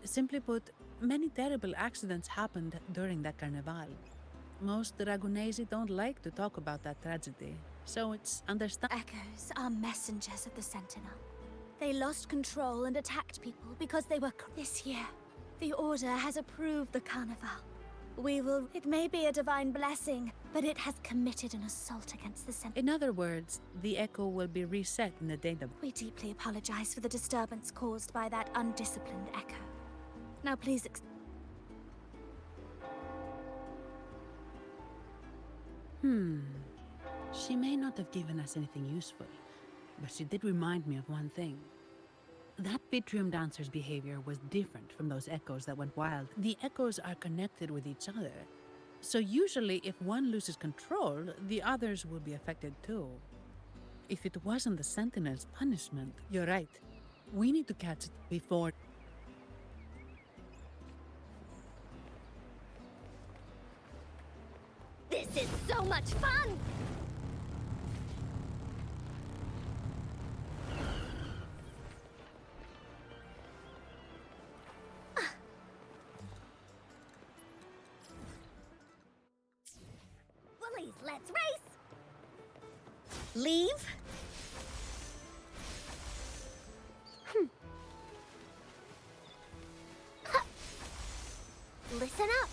Simply put, many terrible accidents happened during that Carnival. Most Ragunesi don't like to talk about that tragedy, so it's understandable. Echoes are messengers of the Sentinel. They lost control and attacked people because they were... This year, the Order has approved the Carnival. It may be a divine blessing, but it has committed an assault against the Sentinel. In other words, the echo will be reset in the data. We deeply apologize for the disturbance caused by that undisciplined echo. Now please She may not have given us anything useful, but she did remind me of one thing. That Vitrium dancer's behavior was different from those echoes that went wild. The echoes are connected with each other, so usually if one loses control, the others will be affected too. If it wasn't the Sentinel's punishment, you're right. We need to catch it before... This is so much fun! Bullies, let's race! Leave? Listen up.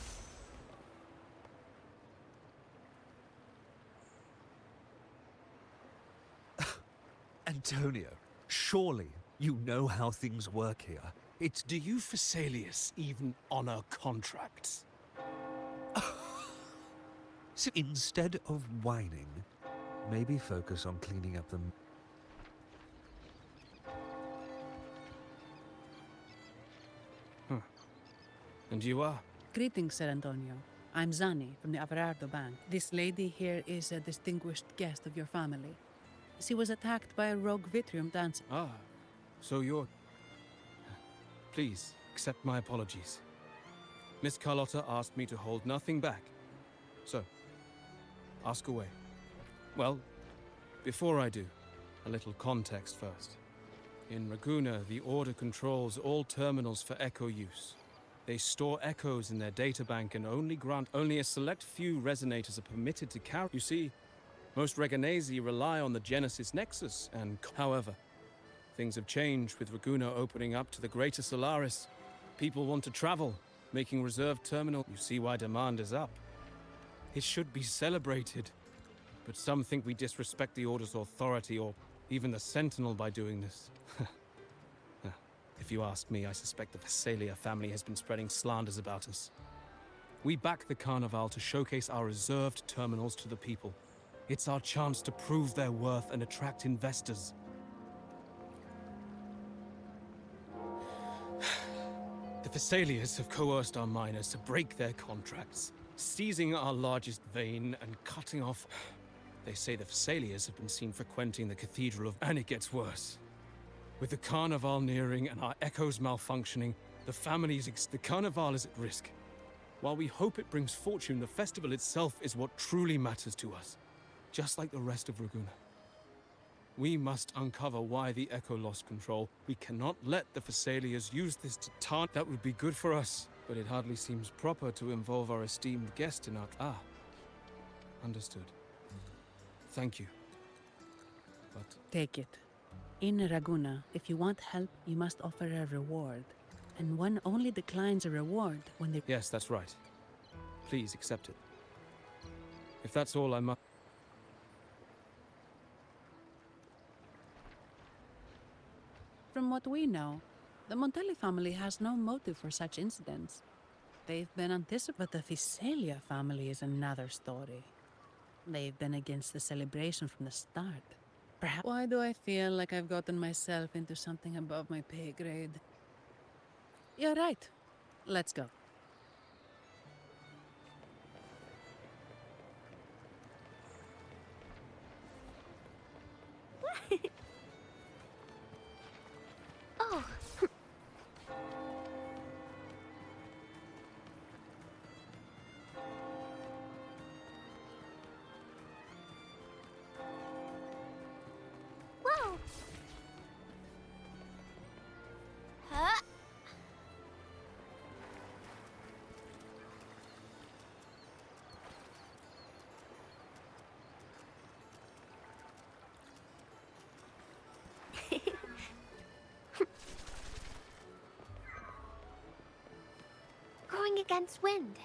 Antonio, surely you know how things work here. It's... Do you Phasaelius even honor contracts? So instead of whining, maybe focus on cleaning up the... And you are? Greetings, Sir Antonio. I'm Zani from the Averardo Bank. This lady here is a distinguished guest of your family. She was attacked by a rogue Vitrium dancer. Ah, so you're... Please, accept my apologies. Miss Carlotta asked me to hold nothing back. So, ask away. Well, before I do, a little context first. In Raguna, the Order controls all terminals for Echo use. They store echoes in their databank and only a select few resonators are permitted to carry. You see, most Reganesi rely on the Genesis Nexus, and however, things have changed with Raguna opening up to the greater Solaris. People want to travel, making reserved terminal. You see why demand is up. It should be celebrated, but some think we disrespect the Order's authority or even the Sentinel by doing this. If you ask me, I suspect the Phasaelia family has been spreading slanders about us. We back the Carnival to showcase our reserved terminals to the people. It's our chance to prove their worth and attract investors. The Phasaelias have coerced our miners to break their contracts, seizing our largest vein and cutting off... They say the Phasaelias have been seen frequenting the Cathedral of... And it gets worse. With the Carnival nearing and our echoes malfunctioning, the Carnival is at risk. While we hope it brings fortune, the festival itself is what truly matters to us, just like the rest of Raguna. We must uncover why the Echo lost control. We cannot let the Phasaelias use this to tarnish. That would be good for us, but it hardly seems proper to involve our esteemed guest in our... Ah, understood. Thank you. But... Take it. In Raguna, if you want help, you must offer a reward. And one only declines a reward when they... Yes, that's right. Please accept it. If that's all I must... From what we know, the Montelli family has no motive for such incidents. They've been anticipated, but the Phasaelia family is another story. They've been against the celebration from the start. Perhaps... Why do I feel like I've gotten myself into something above my pay grade? You're right. Let's go. Oh. Whoa. Huh? Going against wind.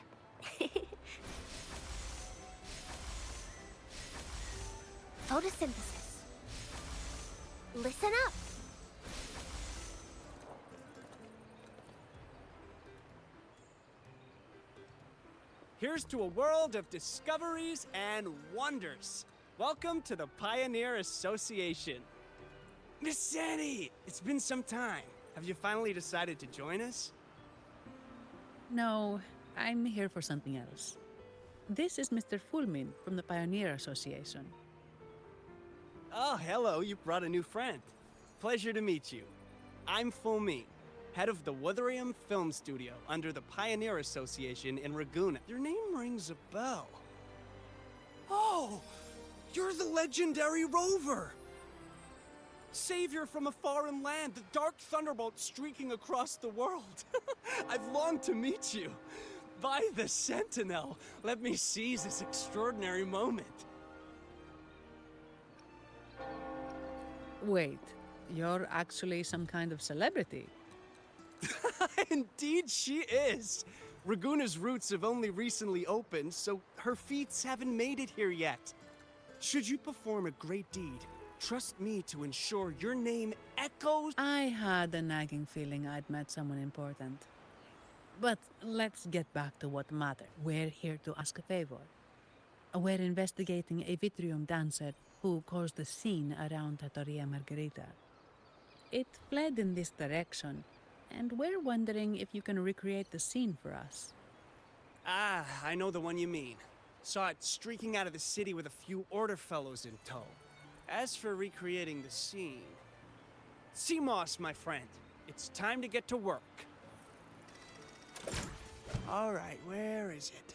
Photosynthesis. Listen up. Here's to a world of discoveries and wonders. Welcome to the Pioneer Association. Miss Sandy, it's been some time. Have you finally decided to join us? No, I'm here for something else. This is Mr. Fulmin from the Pioneer Association. Oh, hello, you brought a new friend. Pleasure to meet you. I'm Fulmin, head of the Wuthering Film Studio under the Pioneer Association in Raguna. Your name rings a bell. Oh, you're the legendary Rover! Savior from a foreign land, the dark thunderbolt streaking across the world. I've longed to meet you. By the Sentinel, let me seize this extraordinary moment. Wait, you're actually some kind of celebrity. Indeed she is. Raguna's roots have only recently opened, so her feats haven't made it here yet. Should you perform a great deed, trust me to ensure your name echoes. I had a nagging feeling I'd met someone important. But let's get back to what matters. We're here to ask a favor. We're investigating a Vitrium dancer who caused a scene around Trattoria Margherita. It fled in this direction, and we're wondering if you can recreate the scene for us. Ah, I know the one you mean. Saw it streaking out of the city with a few order fellows in tow. As for recreating the scene... CMOS, my friend. It's time to get to work. Alright, where is it?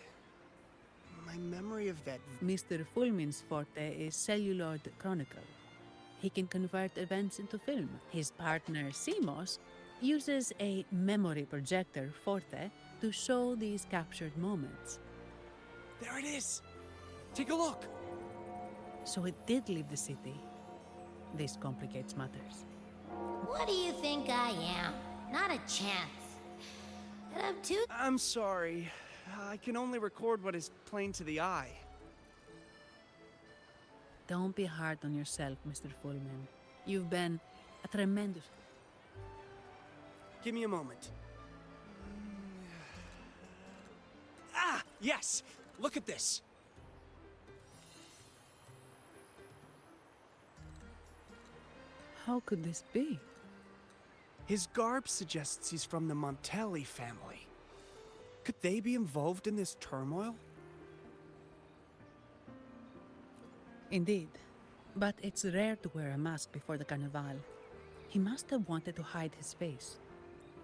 My memory of that... Mr. Fulmin's forte is celluloid chronicle. He can convert events into film. His partner, CMOS, uses a memory projector, Forte, to show these captured moments. There it is! Take a look! So it did leave the city. This complicates matters. What do you think I am? Not a chance. And I'm too... I'm sorry. I can only record what is plain to the eye. Don't be hard on yourself, Mr. Fullman. You've been a tremendous... Give me a moment. Ah, yes! Look at this! How could this be? His garb suggests he's from the Montelli family. Could they be involved in this turmoil? Indeed. But it's rare to wear a mask before the Carnival. He must have wanted to hide his face.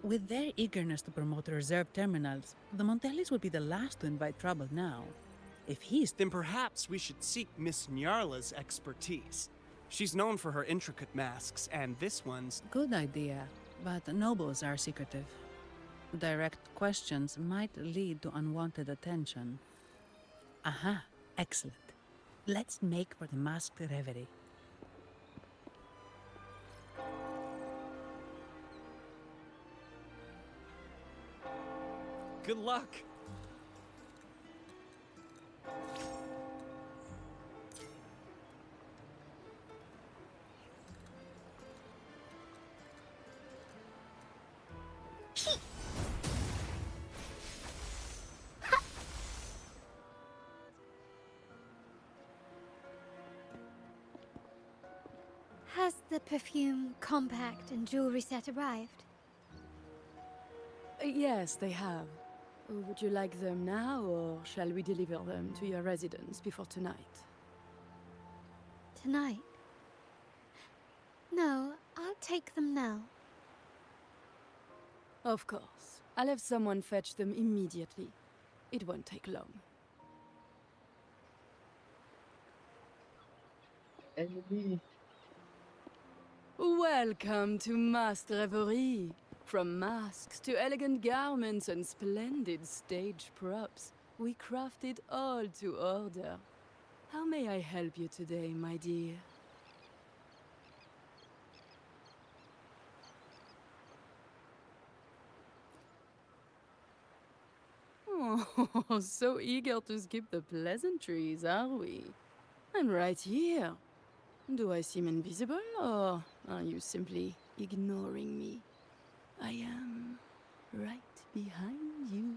With their eagerness to promote reserve terminals, the Montellis would be the last to invite trouble now. If he's... Then perhaps we should seek Miss Nyarla's expertise. She's known for her intricate masks, and this one's... Good idea, but nobles are secretive. Direct questions might lead to unwanted attention. Aha, excellent. Let's make for the masked reverie. Good luck! Has the perfume, compact, and jewelry set arrived? Yes, they have. Would you like them now, or shall we deliver them to your residence before tonight? Tonight? No, I'll take them now. Of course. I'll have someone fetch them immediately. It won't take long. Enemy. Welcome to Masked Reverie. From masks to elegant garments and splendid stage props, we crafted all to order. How may I help you today, my dear? Oh, so eager to skip the pleasantries, are we? I'm right here. Do I seem invisible, or are you simply ignoring me? I am right behind you.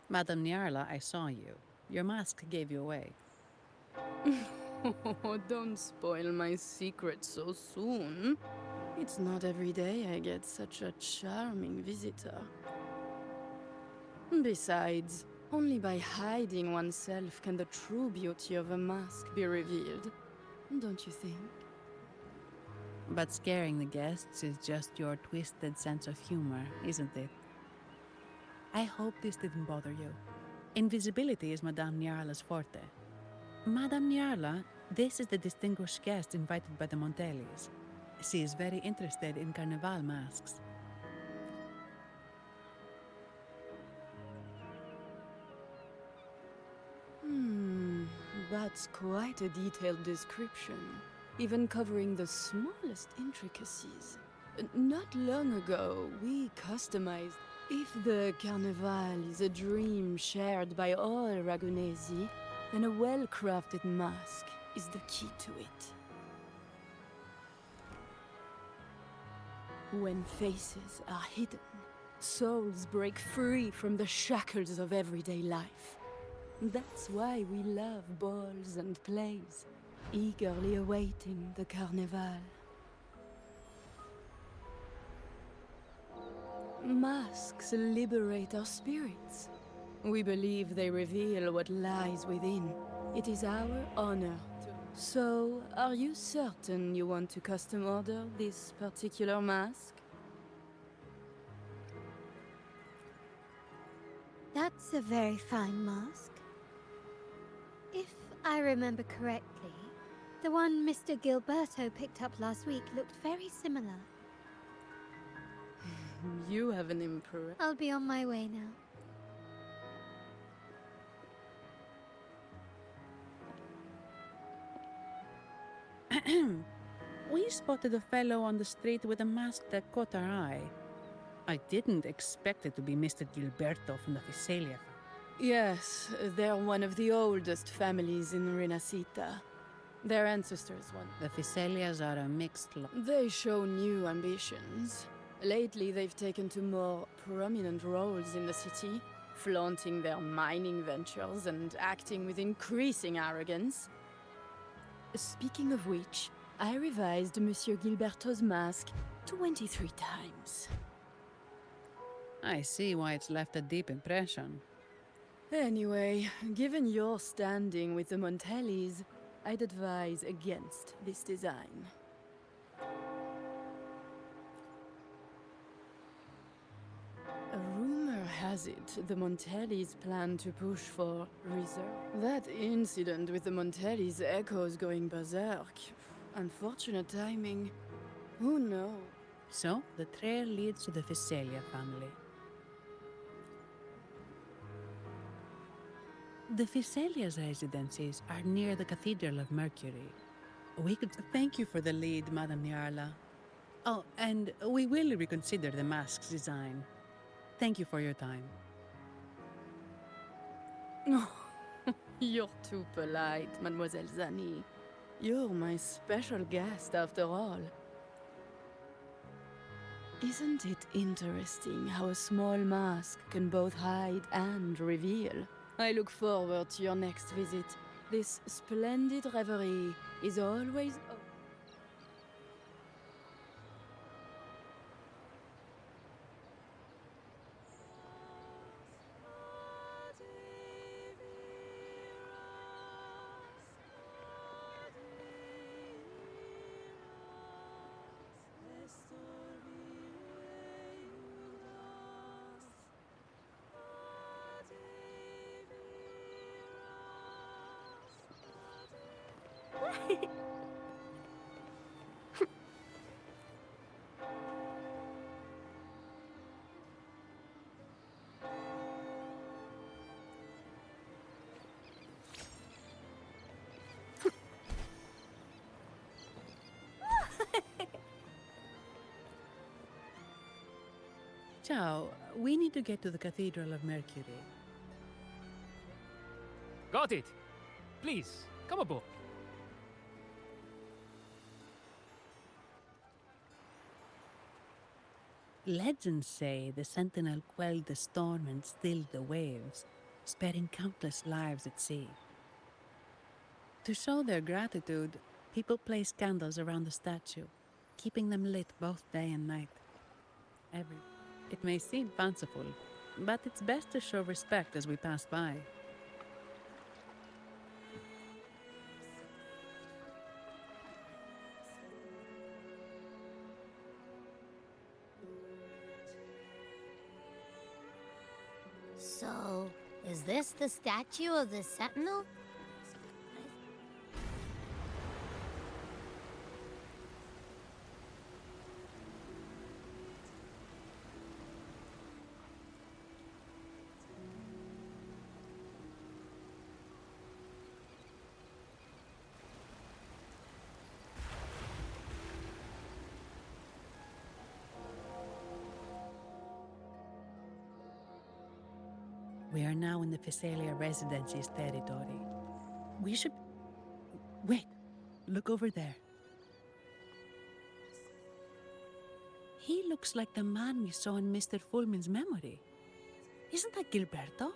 Madame Nyarla, I saw you. Your mask gave you away. Oh, don't spoil my secret so soon. It's not every day I get such a charming visitor. Besides, only by hiding oneself can the true beauty of a mask be revealed. Don't you think? But scaring the guests is just your twisted sense of humor, isn't it? I hope this didn't bother you. Invisibility is Madame Nyarla's forte. Madame Nyarla, this is the distinguished guest invited by the Montellis. She is very interested in Carnival masks. That's quite a detailed description, even covering the smallest intricacies. Not long ago, we customized. If the Carnival is a dream shared by all Ragunesi, then a well-crafted mask is the key to it. When faces are hidden, souls break free from the shackles of everyday life. That's why we love balls and plays, eagerly awaiting the carnival. Masks liberate our spirits. We believe they reveal what lies within. It is our honor to. So, are you certain you want to custom order this particular mask? That's a very fine mask. If I remember correctly, the one Mr. Gilberto picked up last week looked very similar. You have an emperor. I'll be on my way now. We spotted a fellow on the street with a mask that caught our eye. I didn't expect it to be Mr. Gilberto from the Visalia. Yes, they're one of the oldest families in Renacita. Their ancestors won. The Visalias are a mixed lot. They show new ambitions. Lately, they've taken to more prominent roles in the city, flaunting their mining ventures and acting with increasing arrogance. Speaking of which, I revised Monsieur Gilberto's mask 23 times. I see why it's left a deep impression. Anyway, given your standing with the Montellis, I'd advise against this design. A rumor has it the Montellis plan to push for reserve. That incident with the Montellis echoes going berserk. Unfortunate timing. Who knows? So, the trail leads to the Visalia family. The Visalia's residences are near the Cathedral of Mercury. We could thank you for the lead, Madame Niarla. Oh, and we will reconsider the mask's design. Thank you for your time. You're too polite, Mademoiselle Zani. You're my special guest, after all. Isn't it interesting how a small mask can both hide and reveal? I look forward to your next visit. This splendid reverie is always... Ciao, we need to get to the Cathedral of Mercury. Got it. Please, come aboard. Legends say the Sentinel quelled the storm and stilled the waves, sparing countless lives at sea. To show their gratitude, people place candles around the statue, keeping them lit both day and night. It may seem fanciful, but it's best to show respect as we pass by. So, is this the statue of the Sentinel? We are now in the Visalia Residency's territory. We should... Wait! Look over there. He looks like the man we saw in Mr. Fulmin's memory. Isn't that Gilberto?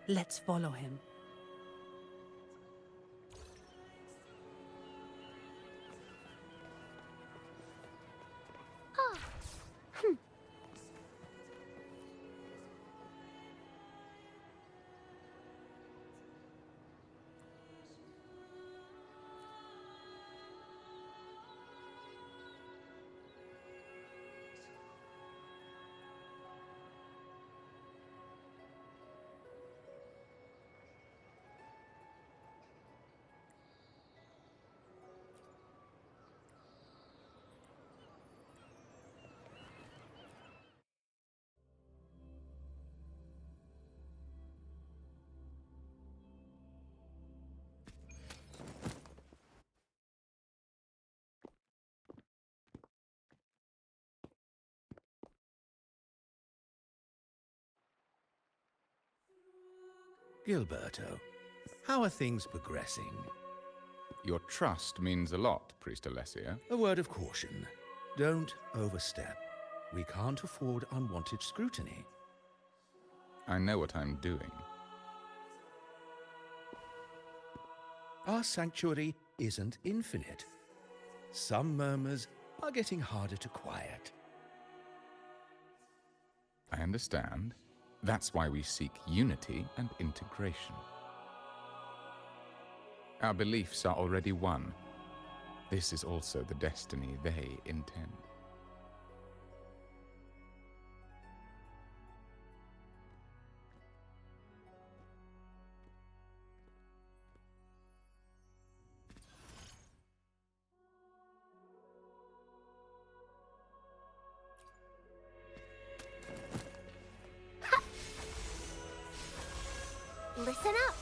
Let's follow him. Oh. Gilberto, how are things progressing? Your trust means a lot, Priest Alessio. A word of caution. Don't overstep. We can't afford unwanted scrutiny. I know what I'm doing. Our sanctuary isn't infinite. Some murmurs are getting harder to quiet. I understand. That's why we seek unity and integration. Our beliefs are already one. This is also the destiny they intend. Listen up.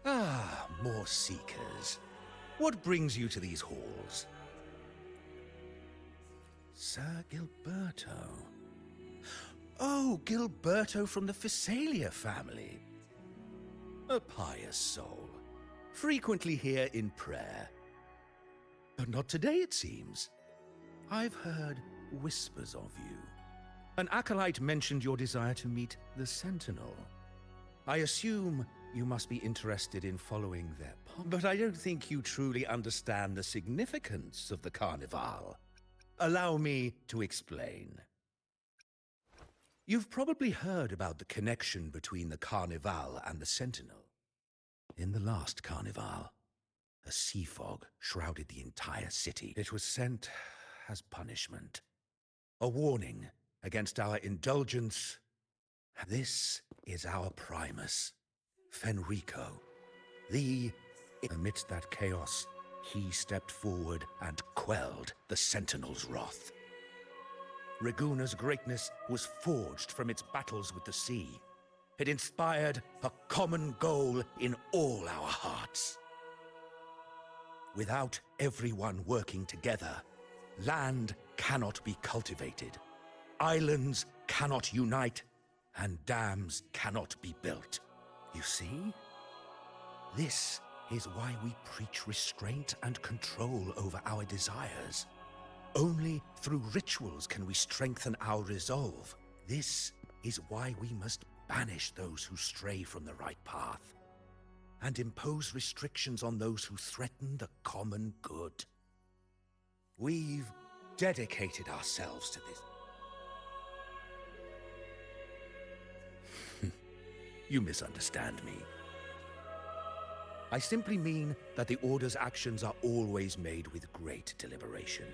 Ah, more seekers. What brings you to these halls? Sir Gilberto. Oh, Gilberto from the Physalia family. A pious soul. Frequently here in prayer. But not today, it seems. I've heard whispers of you. An acolyte mentioned your desire to meet the Sentinel. I assume you must be interested in following their path. But I don't think you truly understand the significance of the Carnival. Allow me to explain. You've probably heard about the connection between the Carnival and the Sentinel. In the last Carnival, a sea fog shrouded the entire city. It was sent as punishment. A warning against our indulgence. This is our Primus, Fenrico. Amidst that chaos, he stepped forward and quelled the Sentinel's wrath. Raguna's greatness was forged from its battles with the sea. It inspired a common goal in all our hearts. Without everyone working together, land cannot be cultivated, islands cannot unite, and dams cannot be built. You see? This is why we preach restraint and control over our desires. Only through rituals can we strengthen our resolve. This is why we must banish those who stray from the right path and impose restrictions on those who threaten the common good. We've dedicated ourselves to this. You misunderstand me. I simply mean that the Order's actions are always made with great deliberation.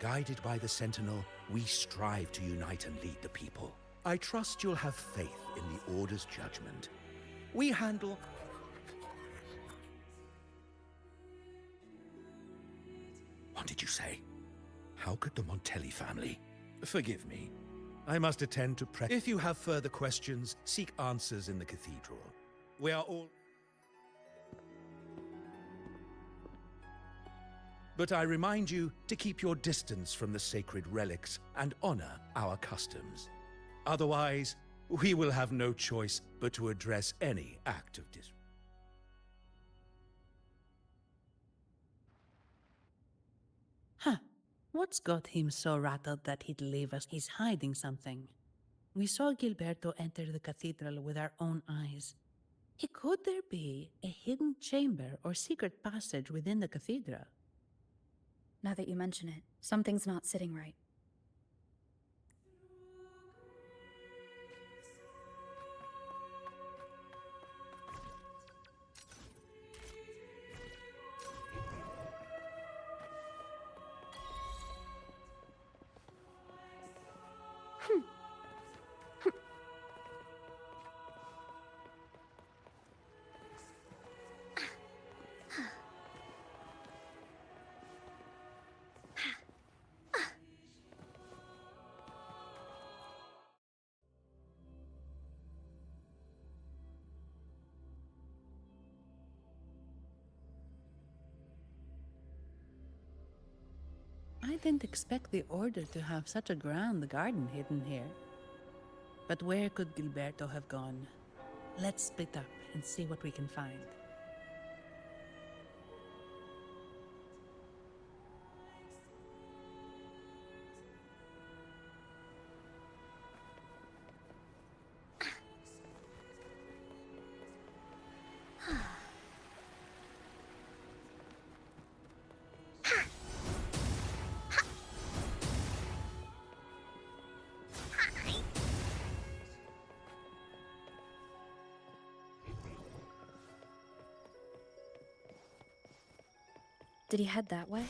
Guided by the Sentinel, we strive to unite and lead the people. I trust you'll have faith in the Order's judgment. We handle... What did you say? How could the Montelli family... Forgive me. I must attend to If you have further questions, seek answers in the cathedral. We are all... But I remind you to keep your distance from the sacred relics and honor our customs. Otherwise, we will have no choice but to address any act of disrespect. Huh. What's got him so rattled that he'd leave us? He's hiding something. We saw Gilberto enter the cathedral with our own eyes. Could there be a hidden chamber or secret passage within the cathedral? Now that you mention it, something's not sitting right. I didn't expect the Order to have such a grand garden hidden here. But where could Gilberto have gone? Let's split up and see what we can find. Did he head that way?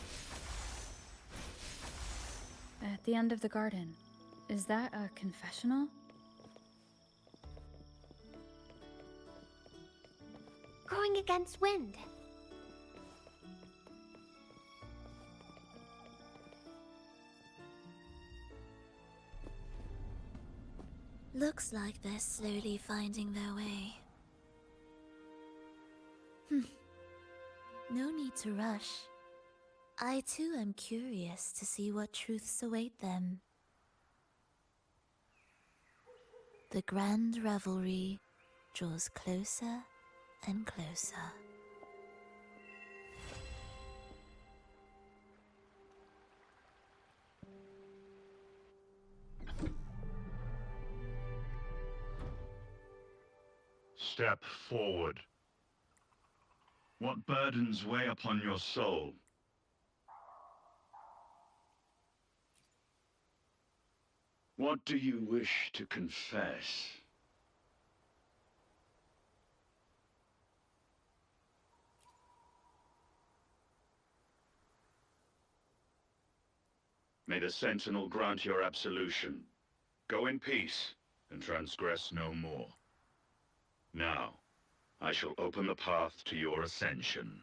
At the end of the garden. Is that a confessional? Going against wind. Looks like they're slowly finding their way. No need to rush. I too am curious to see what truths await them. The grand revelry draws closer and closer. Step forward. What burdens weigh upon your soul? What do you wish to confess? May the Sentinel grant your absolution. Go in peace, and transgress no more. Now, I shall open the path to your ascension.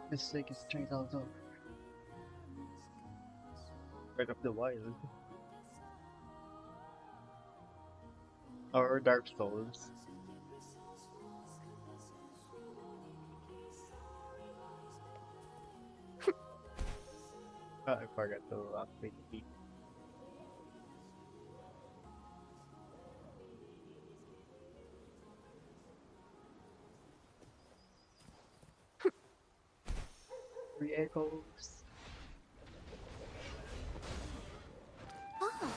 It's like it's straight out of Breath of the Wild or Dark Souls. I forgot to activate the beat. Three echoes. Oh.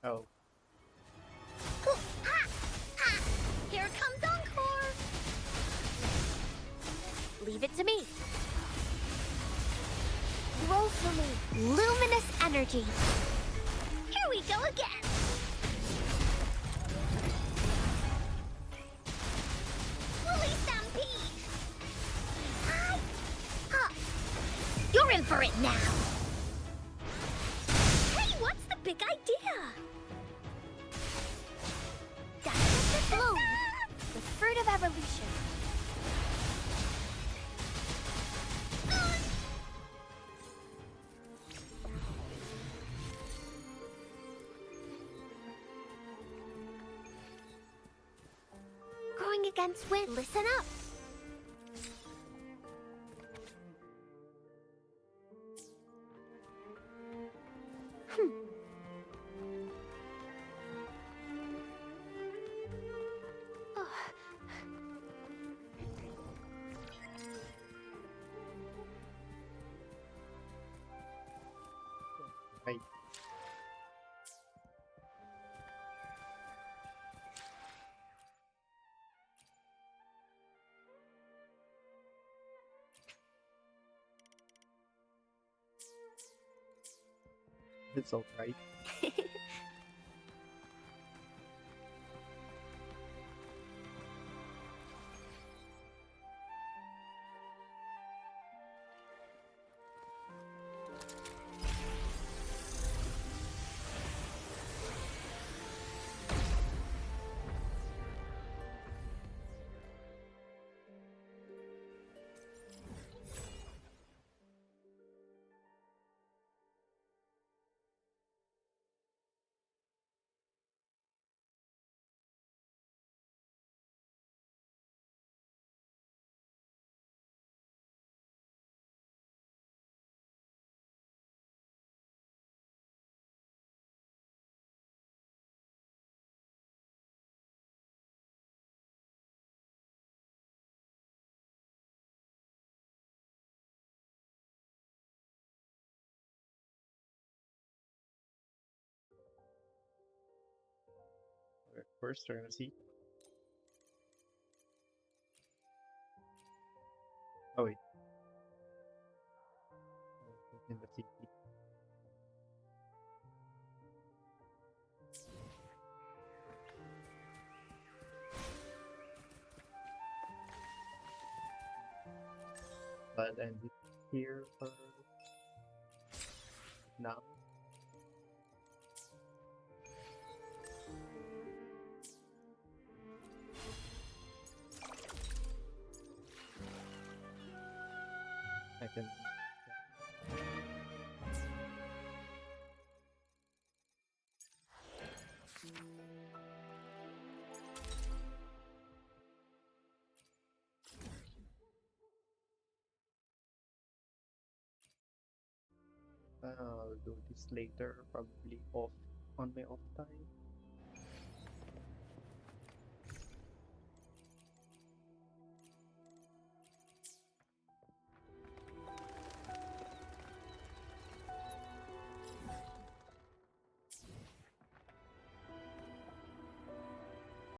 Oh. Here comes Encore! Leave it to me. Roll for me. Luminous energy. Here we go again. Holy stampede! Hi! You're in for it now. Hey, what's the big idea? Bloom, the fruit of evolution. Going against wind. Listen up. Right. It's alright. First, we're gonna see. Oh wait. In the city. But end it here for now. I can. I'll do this later, probably off on my off time.